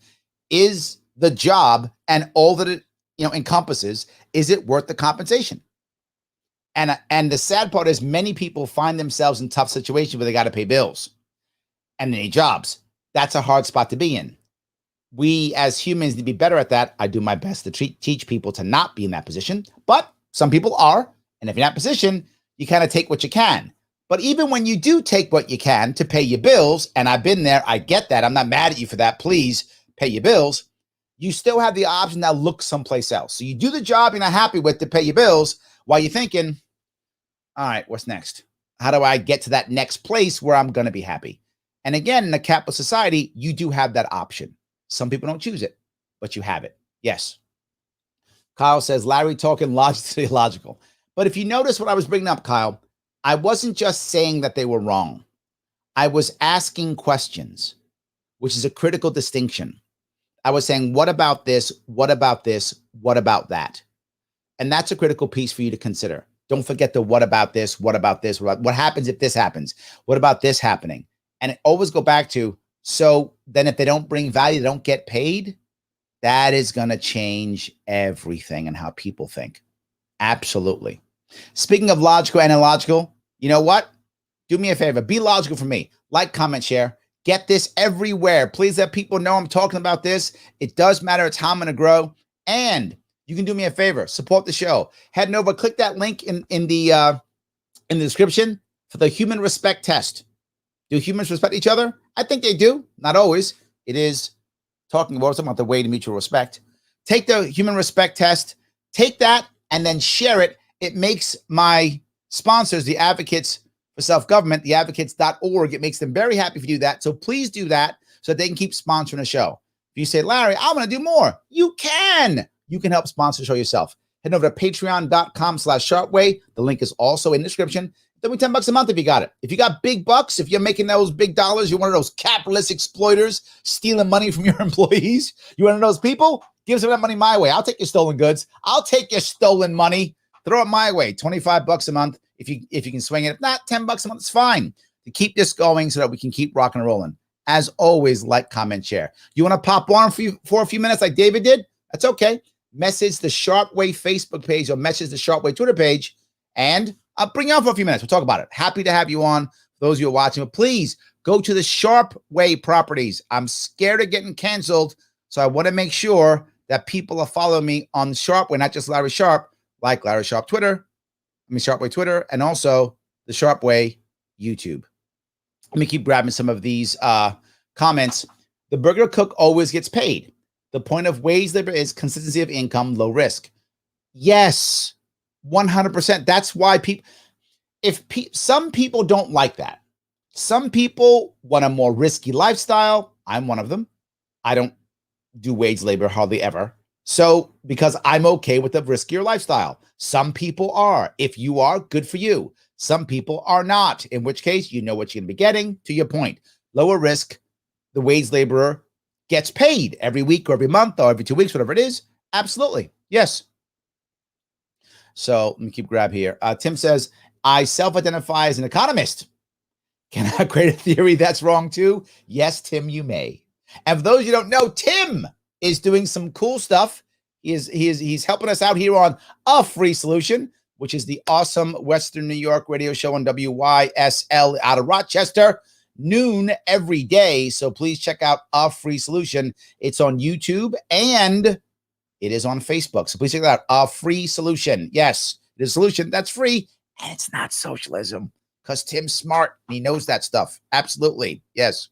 Is the job and all that it encompasses, is it worth the compensation? And the sad part is many people find themselves in tough situations where they got to pay bills and they need jobs. That's a hard spot to be in. We as humans need to be better at that. I do my best to teach people to not be in that position, but some people are. And if you're in that position, you kind of take what you can. But even when you do take what you can to pay your bills, and I've been there, I get that. I'm not mad at you for that. Please pay your bills. You still have the option to look someplace else. So you do the job you're not happy with to pay your bills while you're thinking, all right, what's next? How do I get to that next place where I'm going to be happy? And again, in a capitalist society, you do have that option. Some people don't choose it, but you have it. Yes. Kyle says, Larry talking logically logical. But if you notice what I was bringing up, Kyle, I wasn't just saying that they were wrong. I was asking questions, which is a critical distinction. I was saying, what about this? What about this? What about that? And that's a critical piece for you to consider. Don't forget the what about this? What about this? What happens if this happens? What about this happening? And it always go back to, so then if they don't bring value, they don't get paid. That is going to change everything and how people think. Absolutely. Speaking of logical and illogical, you know what? Do me a favor. Be logical for me. Like, comment, share. Get this everywhere. Please let people know I'm talking about this. It does matter. It's how I'm going to grow. And you can do me a favor. Support the show. Head over, click that link in the description for the human respect test. Do humans respect each other? I think they do. Not always. It is talking about the way to mutual respect. Take the human respect test. Take that and then share it. It makes my sponsors, the Advocates for Self-Government, the advocates.org, it makes them very happy if you do that. So please do that so that they can keep sponsoring the show. If you say, Larry, I want to do more, you can. You can help sponsor the show yourself. Head over to patreon.com/Sharpe Way. The link is also in the description. Then we $10 a month if you got it. If you got big bucks, if you're making those big dollars, you're one of those capitalist exploiters stealing money from your employees, you're one of those people, give some of that money my way. I'll take your stolen goods. I'll take your stolen money. Throw it my way. $25 a month if you can swing it. If not, $10 a month, it's fine. To keep this going so that we can keep rocking and rolling. As always, like, comment, share. You want to pop on for a few minutes like David did? That's okay. Message the Sharpe Way Facebook page or message the Sharpe Way Twitter page, and I'll bring you on for a few minutes. We'll talk about it. Happy to have you on, for those of you who are watching. But please go to the Sharpe Way properties. I'm scared of getting canceled, so I want to make sure that people are following me on Sharpe Way, not just Larry Sharpe, like Larry Sharpe Twitter, Sharpe Way Twitter, and also the Sharpe Way YouTube. Let me keep grabbing some of these comments. The burger cook always gets paid. The point of wage labor is consistency of income, low risk. Yes, 100%. That's why some people don't like that. Some people want a more risky lifestyle. I'm one of them. I don't do wage labor hardly ever. So because I'm okay with the riskier lifestyle. Some people are. If you are, good for you. Some people are not, in which case you know what you're going to be getting. To your point, lower risk, the wage laborer gets paid every week or every month or every 2 weeks, whatever it is. Absolutely. Yes. So let me keep grab here. Tim says, I self-identify as an economist. Can I create a theory that's wrong too? Yes, Tim, you may. And for those you don't know, Tim is doing some cool stuff. He's helping us out here on A Free Solution, which is the awesome Western New York radio show on WYSL out of Rochester, noon every day. So please check out A Free Solution. It's on YouTube and it is on Facebook. So please check it out. A Free Solution. Yes, it is a solution that's free and it's not socialism because Tim's smart and he knows that stuff. Absolutely. Yes.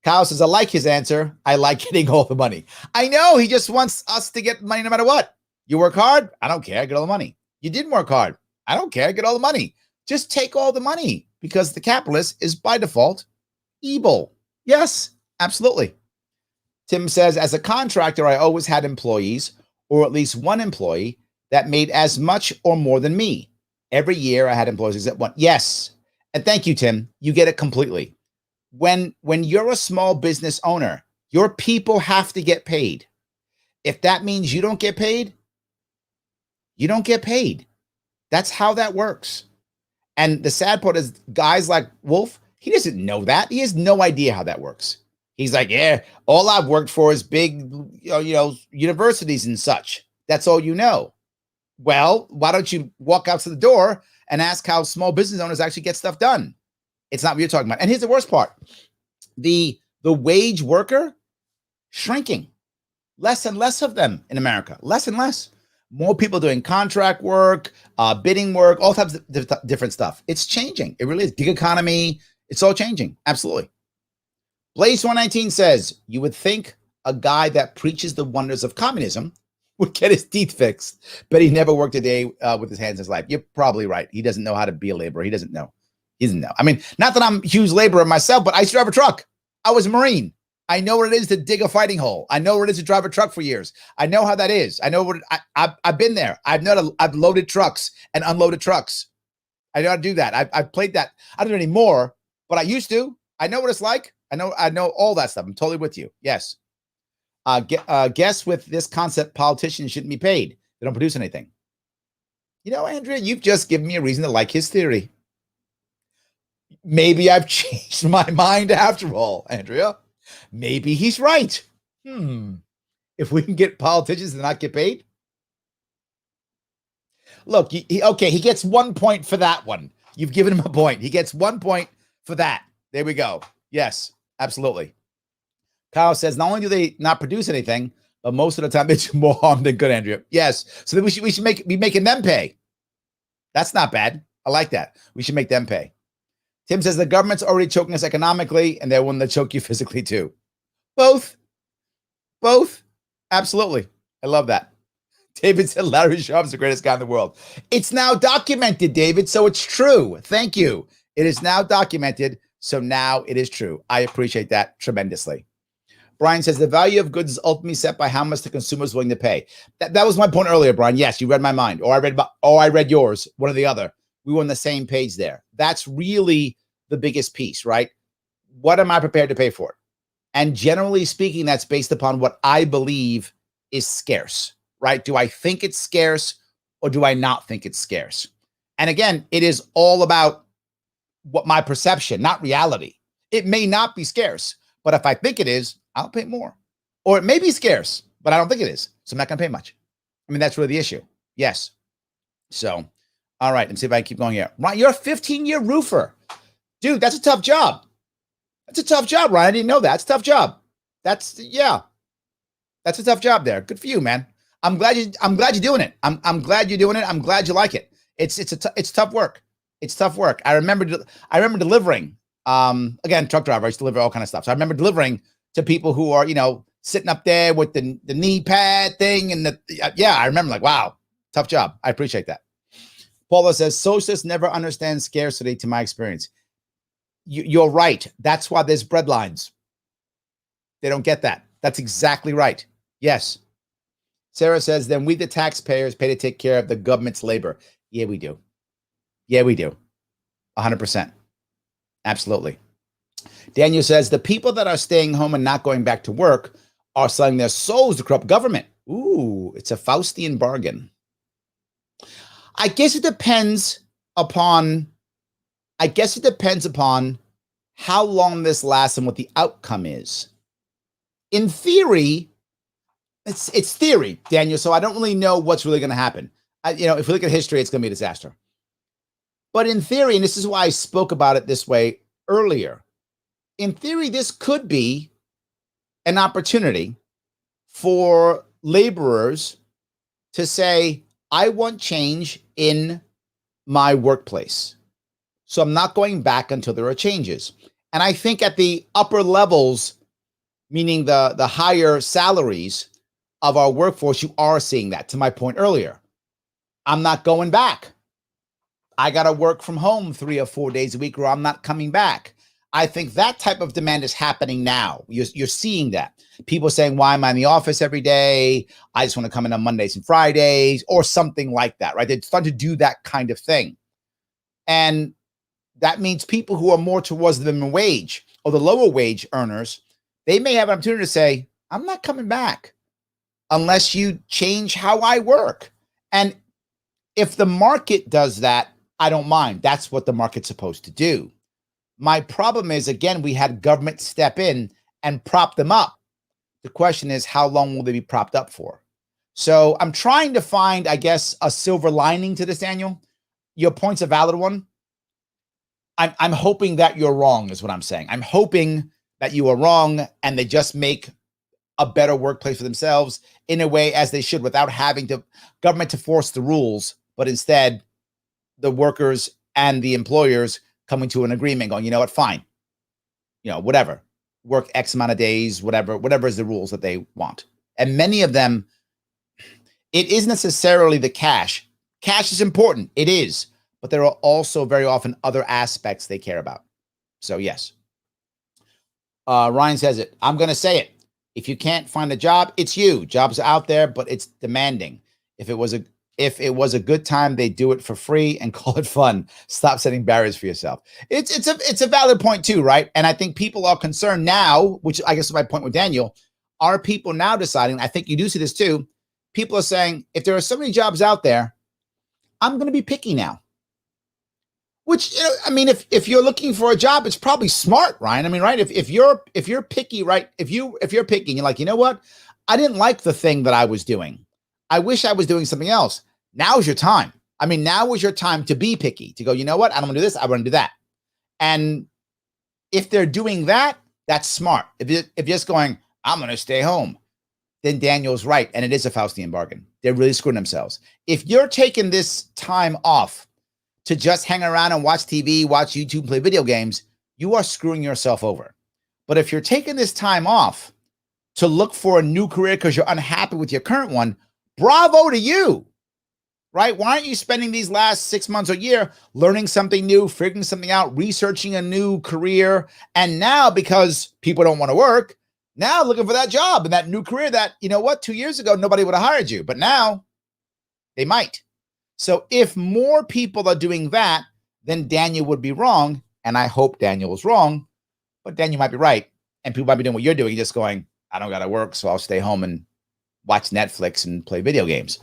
Kyle says, I like his answer. I like getting all the money. I know he just wants us to get money no matter what. You work hard? I don't care. I get all the money. You didn't work hard. I don't care. I get all the money. Just take all the money because the capitalist is by default evil. Yes, absolutely. Tim says, as a contractor, I always had employees or at least one employee that made as much or more than me. Every year I had employees except one. Yes. And thank you, Tim. You get it completely. When you're a small business owner, your people have to get paid. If that means you don't get paid, you don't get paid. That's how that works. And the sad part is guys like Wolf, he doesn't know that. He has no idea how that works. He's like, yeah, all I've worked for is big, universities and such. That's all you know. Well, why don't you walk out to the door and ask how small business owners actually get stuff done? It's not what you're talking about. And here's the worst part. The wage worker shrinking. Less and less of them in America. Less and less. More people doing contract work, bidding work, all types of different stuff. It's changing. It really is. Gig economy. It's all changing. Absolutely. Blaze 119 says, you would think a guy that preaches the wonders of communism would get his teeth fixed, but he never worked a day with his hands in his life. You're probably right. He doesn't know how to be a laborer. He doesn't know. He doesn't know. I mean, not that I'm a huge laborer myself, but I used to drive a truck. I was a Marine. I know what it is to dig a fighting hole. I know what it is to drive a truck for years. I know how that is. I know what I've been there. I've loaded trucks and unloaded trucks. I know how to do that. I've played that. I don't do it anymore, but I used to. I know what it's like. I know all that stuff. I'm totally with you. Yes. Guess with this concept, politicians shouldn't be paid. They don't produce anything. You know, Andrea, you've just given me a reason to like his theory. Maybe I've changed my mind after all, Andrea. Maybe he's right. If we can get politicians to not get paid. Look, he gets 1 point for that one. You've given him a point. He gets 1 point for that. There we go. Yes, absolutely. Kyle says, not only do they not produce anything, but most of the time they do more harm than good, Andrea. Yes. So then we should be making them pay. That's not bad. I like that. We should make them pay. Tim says the government's already choking us economically, and they're willing to choke you physically too. Both. Absolutely. I love that. David said Larry Sharpe's the greatest guy in the world. It's now documented, David, so it's true. Thank you. It is now documented, so now it is true. I appreciate that tremendously. Brian says the value of goods is ultimately set by how much the consumer is willing to pay. That was my point earlier, Brian. Yes, you read my mind, or I read yours, one or the other. We were on the same page there. That's really the biggest piece, right? What am I prepared to pay for it? And generally speaking, that's based upon what I believe is scarce, right? Do I think it's scarce or do I not think it's scarce? And again, it is all about what my perception, not reality. It may not be scarce, but if I think it is, I'll pay more. Or it may be scarce, but I don't think it is. So I'm not going to pay much. I mean, that's really the issue. Yes. So, all right. Let's see if I can keep going here. Ryan, you're a 15-year roofer. Dude, that's a tough job. That's a tough job, Ryan. I didn't know that. It's a tough job. That's a tough job there. Good for you, man. I'm glad you're doing it. I'm glad you're doing it. I'm glad you like it. It's tough work. It's tough work. I remember delivering, again, truck driver. I used to deliver all kind of stuff. So I remember delivering to people who are, sitting up there with the knee pad thing. And I remember like, wow, tough job. I appreciate that. Paula says, socialists never understand scarcity to my experience. You're right. That's why there's bread lines. They don't get that. That's exactly right. Yes. Sarah says, then we, the taxpayers, pay to take care of the government's labor. Yeah, we do. Yeah, we do. 100%. Absolutely. Daniel says, the people that are staying home and not going back to work are selling their souls to corrupt government. Ooh, it's a Faustian bargain. I guess it depends upon how long this lasts and what the outcome is. In theory, it's theory, Daniel, so I don't really know what's really going to happen. If we look at history, it's going to be a disaster. But in theory, and this is why I spoke about it this way earlier, in theory, this could be an opportunity for laborers to say, I want change in my workplace. So I'm not going back until there are changes. And I think at the upper levels, meaning the higher salaries of our workforce, you are seeing that. To my point earlier, I'm not going back. I got to work from home 3 or 4 days a week, or I'm not coming back. I think that type of demand is happening now. You're seeing that. People saying, why am I in the office every day? I just want to come in on Mondays and Fridays, or something like that, right? They're starting to do that kind of thing. And that means people who are more towards the minimum wage or the lower wage earners, they may have an opportunity to say, I'm not coming back unless you change how I work. And if the market does that, I don't mind. That's what the market's supposed to do. My problem is, again, we had government step in and prop them up. The question is, how long will they be propped up for? So I'm trying to find, I guess, a silver lining to this, Daniel. Your point's a valid one. I'm hoping that you're wrong, is what I'm saying. I'm hoping that you are wrong and they just make a better workplace for themselves in a way as they should, without having to government to force the rules, but instead the workers and the employers coming to an agreement going, you know what, fine, whatever, work X amount of days, whatever is the rules that they want. And many of them, it isn't necessarily the cash. Cash is important. It is. But there are also very often other aspects they care about. So yes. Ryan says it. I'm going to say it. If you can't find a job, it's you. Jobs are out there, but it's demanding. If it was a good time, they do it for free and call it fun. Stop setting barriers for yourself. It's a valid point too, right? And I think people are concerned now, which I guess is my point with Daniel. Are people now deciding? I think you do see this too. People are saying, if there are so many jobs out there, I'm going to be picky now. Which, if you're looking for a job, it's probably smart, Ryan. I mean, right? If you're picky, right? If you're picky, and you're like, you know what? I didn't like the thing that I was doing. I wish I was doing something else. Now's your time. Now is your time to be picky, to go, you know what? I don't want to do this. I want to do that. And if they're doing that, that's smart. If you're just going, I'm going to stay home, then Daniel's right. And it is a Faustian bargain. They're really screwing themselves. If you're taking this time off to just hang around and watch TV, watch YouTube, play video games, you are screwing yourself over. But if you're taking this time off to look for a new career because you're unhappy with your current one, bravo to you, right? Why aren't you spending these last 6 months or year learning something new, figuring something out, researching a new career? And now, because people don't want to work, now looking for that job and that new career that, 2 years ago, nobody would have hired you, but now they might. So if more people are doing that, then Daniel would be wrong. And I hope Daniel is wrong, but Daniel might be right. And people might be doing what you're doing, just going, I don't got to work, so I'll stay home and watch Netflix and play video games.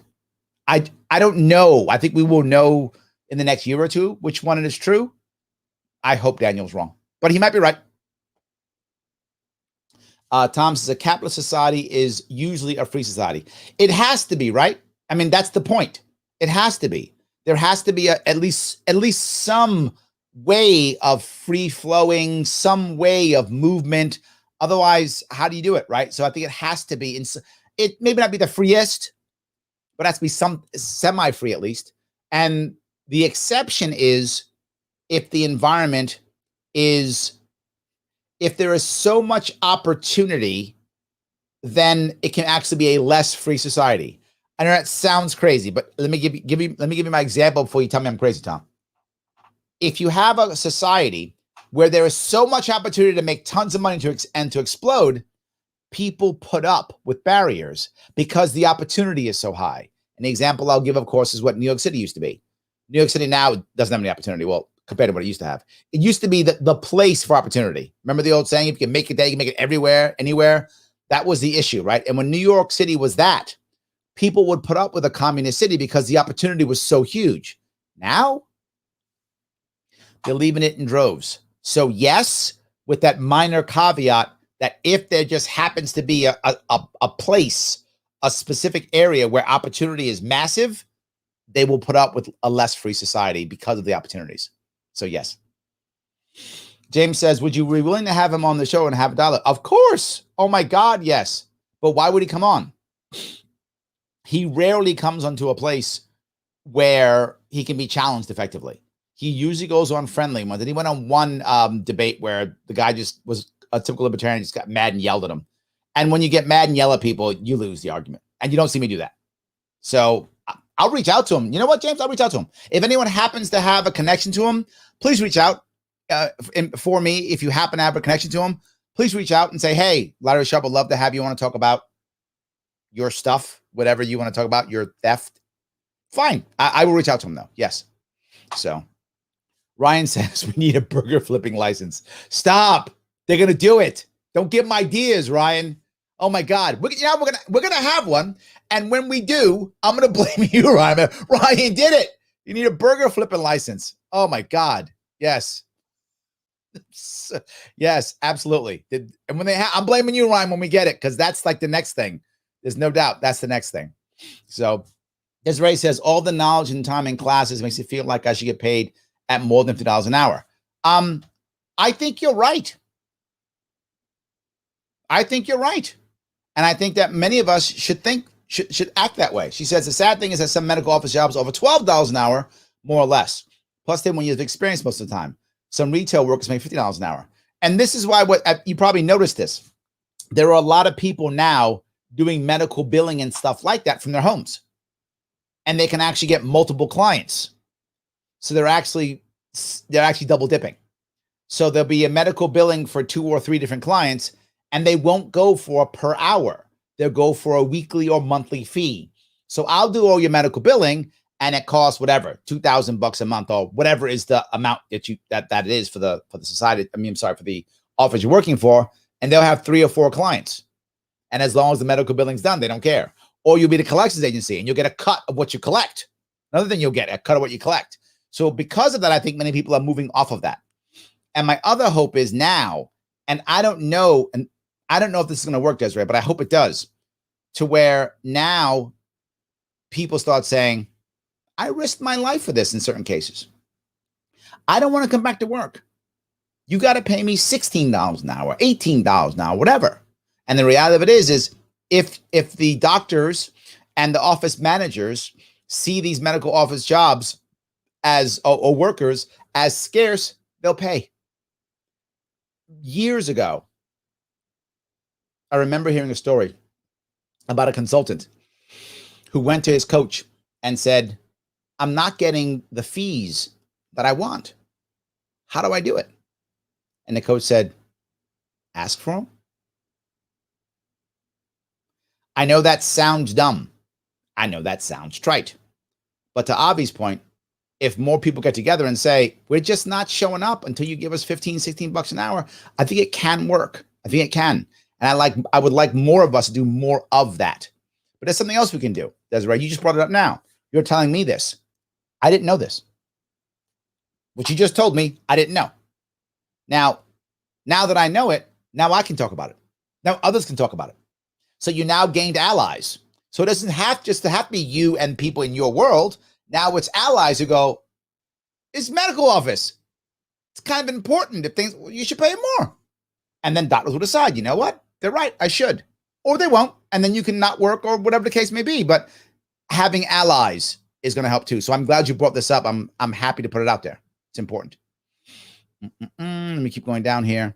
I don't know. I think we will know in the next year or two which one is true. I hope Daniel's wrong, but he might be right. Tom says a capitalist society is usually a free society. It has to be, right? That's the point. It has to be. There has to be at least some way of free flowing, some way of movement. Otherwise, how do you do it, right? So I think it has to be. It maybe not be the freest, but it has to be some semi-free at least. And the exception is if the environment is, if there is so much opportunity, then it can actually be a less free society. I know that sounds crazy, but let me give you my example before you tell me I'm crazy, Tom. If you have a society where there is so much opportunity to make tons of money and to explode, people put up with barriers because the opportunity is so high. And the example I'll give, of course, is what New York City used to be. New York City now doesn't have any opportunity. Well, compared to what it used to have. It used to be the place for opportunity. Remember the old saying, if you can make it there, you can make it everywhere, anywhere. That was the issue, right? And when New York City was that, people would put up with a communist city because the opportunity was so huge. Now, they're leaving it in droves. So yes, with that minor caveat that if there just happens to be a place, a specific area where opportunity is massive, they will put up with a less free society because of the opportunities. So yes. James says, would you be willing to have him on the show and have a dialogue? Of course. Oh my God, yes. But why would he come on? He rarely comes onto a place where he can be challenged effectively. He usually goes on friendly ones. And he went on one debate where the guy just was a typical libertarian, just got mad and yelled at him. And when you get mad and yell at people, you lose the argument. And you don't see me do that. So I'll reach out to him. You know what, James? I'll reach out to him. If anyone happens to have a connection to him, please reach out for me. If you happen to have a connection to him, please reach out and say, hey, Larry Sharpe, would love to have you want to talk about your stuff, whatever you want to talk about, your theft. Fine. I will reach out to him, though. Yes. So Ryan says we need a burger flipping license. Stop. They're going to do it. Don't give them ideas, Ryan. Oh, my God. We're going to have one. And when we do, I'm going to blame you, Ryan. Ryan did it. You need a burger flipping license. Oh, my God. Yes. Yes, absolutely. And when I'm blaming you, Ryan, when we get it, because that's like the next thing. There's no doubt that's the next thing. So Desiree says, all the knowledge and time in classes makes it feel like I should get paid at more than $50 an hour. I think you're right. I think you're right. And I think that many of us should act that way. She says the sad thing is that some medical office jobs are over $12 an hour, more or less. Plus, they want years of experience most of the time. Some retail workers make $50 an hour. And this is why you probably noticed this. There are a lot of people now doing medical billing and stuff like that from their homes. And they can actually get multiple clients. So they're actually double dipping. So there'll be a medical billing for 2 or 3 different clients, and they won't go for per hour. They'll go for a weekly or monthly fee. So I'll do all your medical billing, and it costs whatever, $2,000 a month or whatever is the amount that it is for the society. For the office you're working for, and they'll have 3 or 4 clients. And as long as the medical billing's done, they don't care. Or you'll be the collections agency, and you'll get a cut of what you collect. Another thing you'll get, a cut of what you collect. So because of that, I think many people are moving off of that. And my other hope is now, and I don't know if this is going to work, Desiree, but I hope it does, to where now people start saying, I risked my life for this in certain cases. I don't want to come back to work. You got to pay me $16 an hour, $18 an hour, whatever. And the reality of it is if the doctors and the office managers see these medical office jobs as or workers as scarce, they'll pay. Years ago, I remember hearing a story about a consultant who went to his coach and said, I'm not getting the fees that I want. How do I do it? And the coach said, ask for them. I know that sounds dumb. I know that sounds trite. But to Avi's point, if more people get together and say, we're just not showing up until you give us $15, $16 an hour, I think it can work. I think it can. And I would like more of us to do more of that. But there's something else we can do. Desiree, you just brought it up now. You're telling me this. I didn't know this. What you just told me, I didn't know. Now that I know it, now I can talk about it. Now others can talk about it. So you now gained allies. So it doesn't have to be you and people in your world. Now it's allies who go, it's medical office. It's kind of important. You should pay more. And then doctors will decide, you know what? They're right. I should. Or they won't. And then you can not work or whatever the case may be. But having allies is going to help too. So I'm glad you brought this up. I'm happy to put it out there. It's important. Let me keep going down here.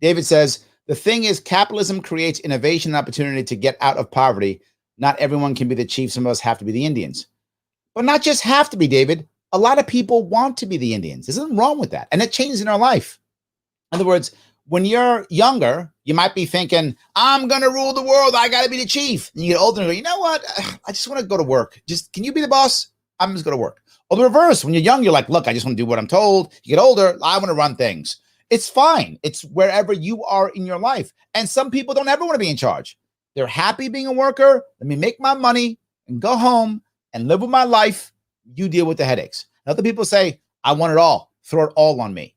David says, the thing is, capitalism creates innovation and opportunity to get out of poverty. Not everyone can be the chief. Some of us have to be the Indians. But not just have to be, David. A lot of people want to be the Indians. There's nothing wrong with that. And it changes in our life. In other words, when you're younger, you might be thinking, I'm going to rule the world. I got to be the chief. And you get older and go, you know what? I just want to go to work. Just, can you be the boss? I'm just going to work. Or the reverse, when you're young, you're like, look, I just want to do what I'm told. You get older, I want to run things. It's fine. It's wherever you are in your life. And some people don't ever want to be in charge. They're happy being a worker. Let me make my money and go home and live with my life. You deal with the headaches. Other people say, I want it all. Throw it all on me.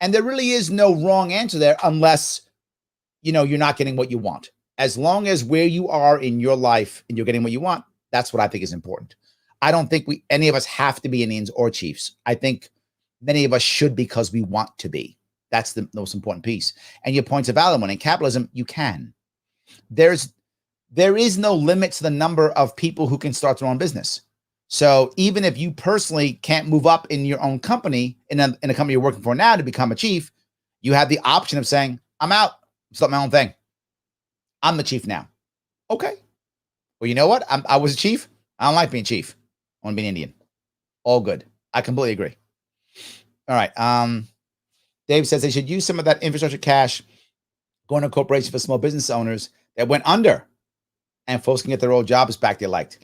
And there really is no wrong answer there unless, you're not getting what you want. As long as where you are in your life and you're getting what you want, that's what I think is important. I don't think any of us have to be Indians or chiefs. I think many of us should because we want to be. That's the most important piece. And your point's a valid one. In capitalism, you can. There is no limit to the number of people who can start their own business. So even if you personally can't move up in your own company, in a company you're working for now to become a chief, you have the option of saying, I'm out, start my own thing. I'm the chief now. Okay. Well, you know what? I was a chief. I don't like being chief. I want to be an Indian. All good. I completely agree. All right. Dave says they should use some of that infrastructure cash going to corporations for small business owners that went under, and folks can get their old jobs back they liked.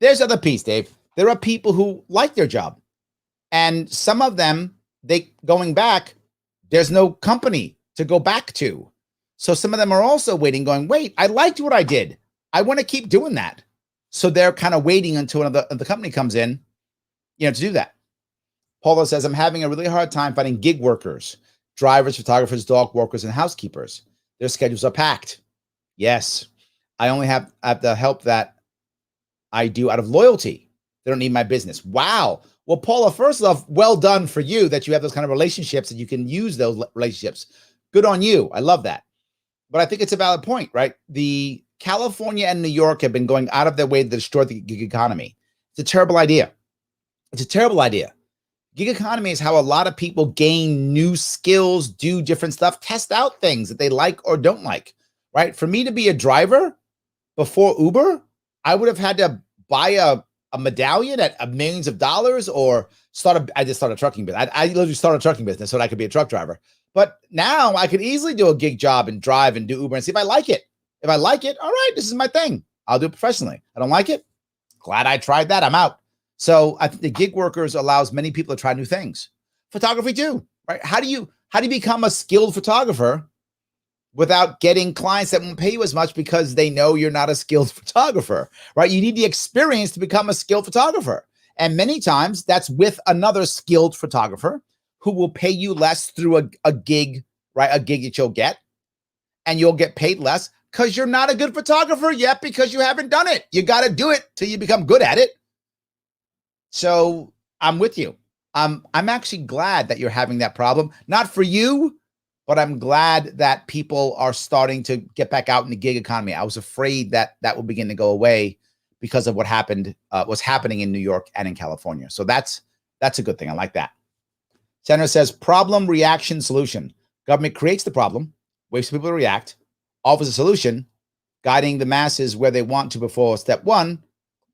There's the other piece, Dave. There are people who like their job, and some of them, going back, there's no company to go back to. So some of them are also waiting, going, wait, I liked what I did. I want to keep doing that. So they're kind of waiting until the company comes in, to do that. Paula says, I'm having a really hard time finding gig workers, drivers, photographers, dog walkers, and housekeepers. Their schedules are packed. Yes. I only have the help that I do out of loyalty. They don't need my business. Wow. Well, Paula, first off, well done for you that you have those kind of relationships and you can use those relationships. Good on you. I love that. But I think it's a valid point, right? The California and New York have been going out of their way to destroy the gig economy. It's a terrible idea. It's a terrible idea. Gig economy is how a lot of people gain new skills, do different stuff, test out things that they like or don't like, right? For me to be a driver before Uber, I would have had to buy a medallion at millions of dollars or I just started a trucking business. I literally started a trucking business so that I could be a truck driver. But now I could easily do a gig job and drive and do Uber and see if I like it. If I like it, all right, this is my thing. I'll do it professionally. I don't like it. Glad I tried that. I'm out. So I think the gig workers allows many people to try new things. Photography too, right? How do you become a skilled photographer without getting clients that won't pay you as much because they know you're not a skilled photographer, right? You need the experience to become a skilled photographer. And many times that's with another skilled photographer who will pay you less through a gig, right? A gig that you'll get, and you'll get paid less because you're not a good photographer yet because you haven't done it. You got to do it till you become good at it. So I'm with you. I'm actually glad that you're having that problem. Not for you, but I'm glad that people are starting to get back out in the gig economy. I was afraid that will begin to go away because of what was happening in New York and in California. So that's a good thing. I like that. Senator says, problem, reaction, solution. Government creates the problem, waits for people to react, offers a solution, guiding the masses where they want to before step one.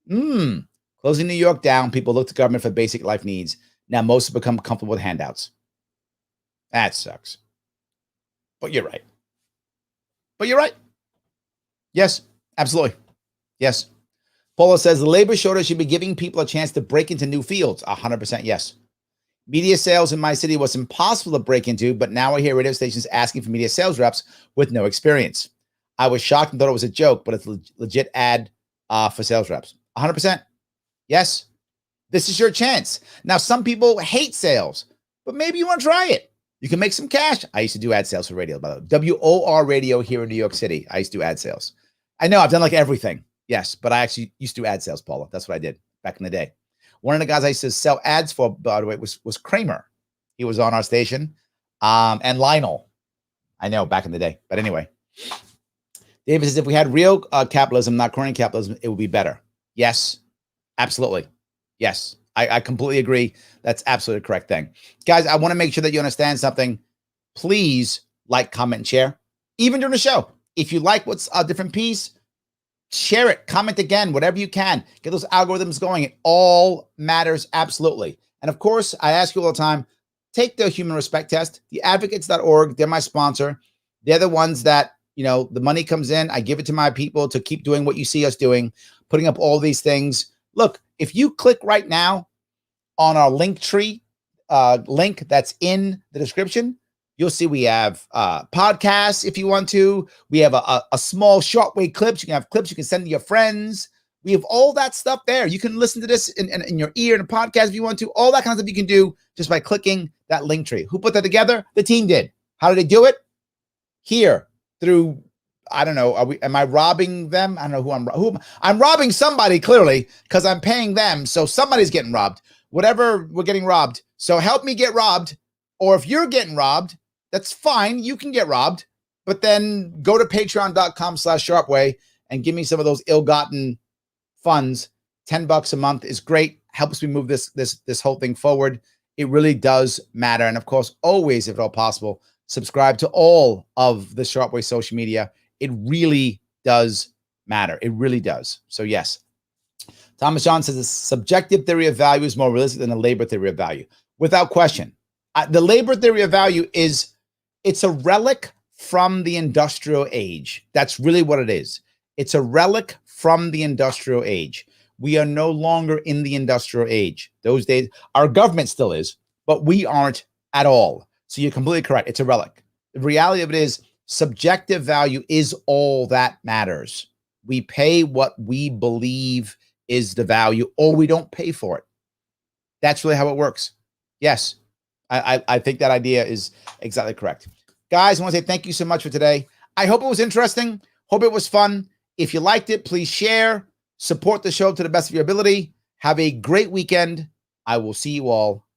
Closing New York down, people look to government for basic life needs. Now most have become comfortable with handouts. That sucks. But you're right. Yes, absolutely. Yes. Paula says the labor shortage should be giving people a chance to break into new fields. 100% yes. Media sales in my city was impossible to break into, but now I hear radio stations asking for media sales reps with no experience. I was shocked and thought it was a joke, but it's a legit ad for sales reps. 100%. Yes. This is your chance. Now, some people hate sales, but maybe you want to try it. You can make some cash. I used to do ad sales for radio, by the way. WOR radio here in New York City. I used to do ad sales. I know I've done like everything. Yes, but I actually used to do ad sales, Paula. That's what I did back in the day. One of the guys I used to sell ads for, by the way, was Kramer. He was on our station. And Lionel. I know, back in the day. But anyway. David says, if we had real capitalism, not crony capitalism, it would be better. Yes, absolutely. Yes, I completely agree. That's absolutely the correct thing. Guys, I want to make sure that you understand something. Please like, comment, and share. Even during the show. If you like what's a different piece, share it, comment again, whatever you can. Get those algorithms going. It all matters absolutely. And of course, I ask you all the time, take the human respect test. Theadvocates.org, they're my sponsor. They're the ones that, the money comes in. I give it to my people to keep doing what you see us doing, putting up all these things. Look, if you click right now on our Linktree link that's in the description, you'll see we have podcasts if you want to. We have a small Sharpe Way clips. You can have clips you can send to your friends. We have all that stuff there. You can listen to this in your ear in a podcast if you want to. All that kind of stuff you can do just by clicking that Linktree. Who put that together? The team did. How did they do it? Here through, I don't know. Am I robbing them? I don't know I'm robbing somebody clearly because I'm paying them. So somebody's getting robbed. Whatever, we're getting robbed. So help me get robbed. Or if you're getting robbed, that's fine. You can get robbed, but then go to patreon.com/sharpeway and give me some of those ill-gotten funds. $10 a month is great. Helps me move this whole thing forward. It really does matter. And of course, always, if at all possible, subscribe to all of the Sharpe Way social media. It really does matter. It really does. So yes. Thomas John says the subjective theory of value is more realistic than the labor theory of value. Without question. The labor theory of value it's a relic from the industrial age. That's really what it is. It's a relic from the industrial age. We are no longer in the industrial age. Those days, our government still is, but we aren't at all. So you're completely correct. It's a relic. The reality of it is subjective value is all that matters. We pay what we believe is the value, or we don't pay for it. That's really how it works. Yes. I think that idea is exactly correct. Guys, I want to say thank you so much for today. I hope it was interesting. Hope it was fun. If you liked it, please share. Support the show to the best of your ability. Have a great weekend. I will see you all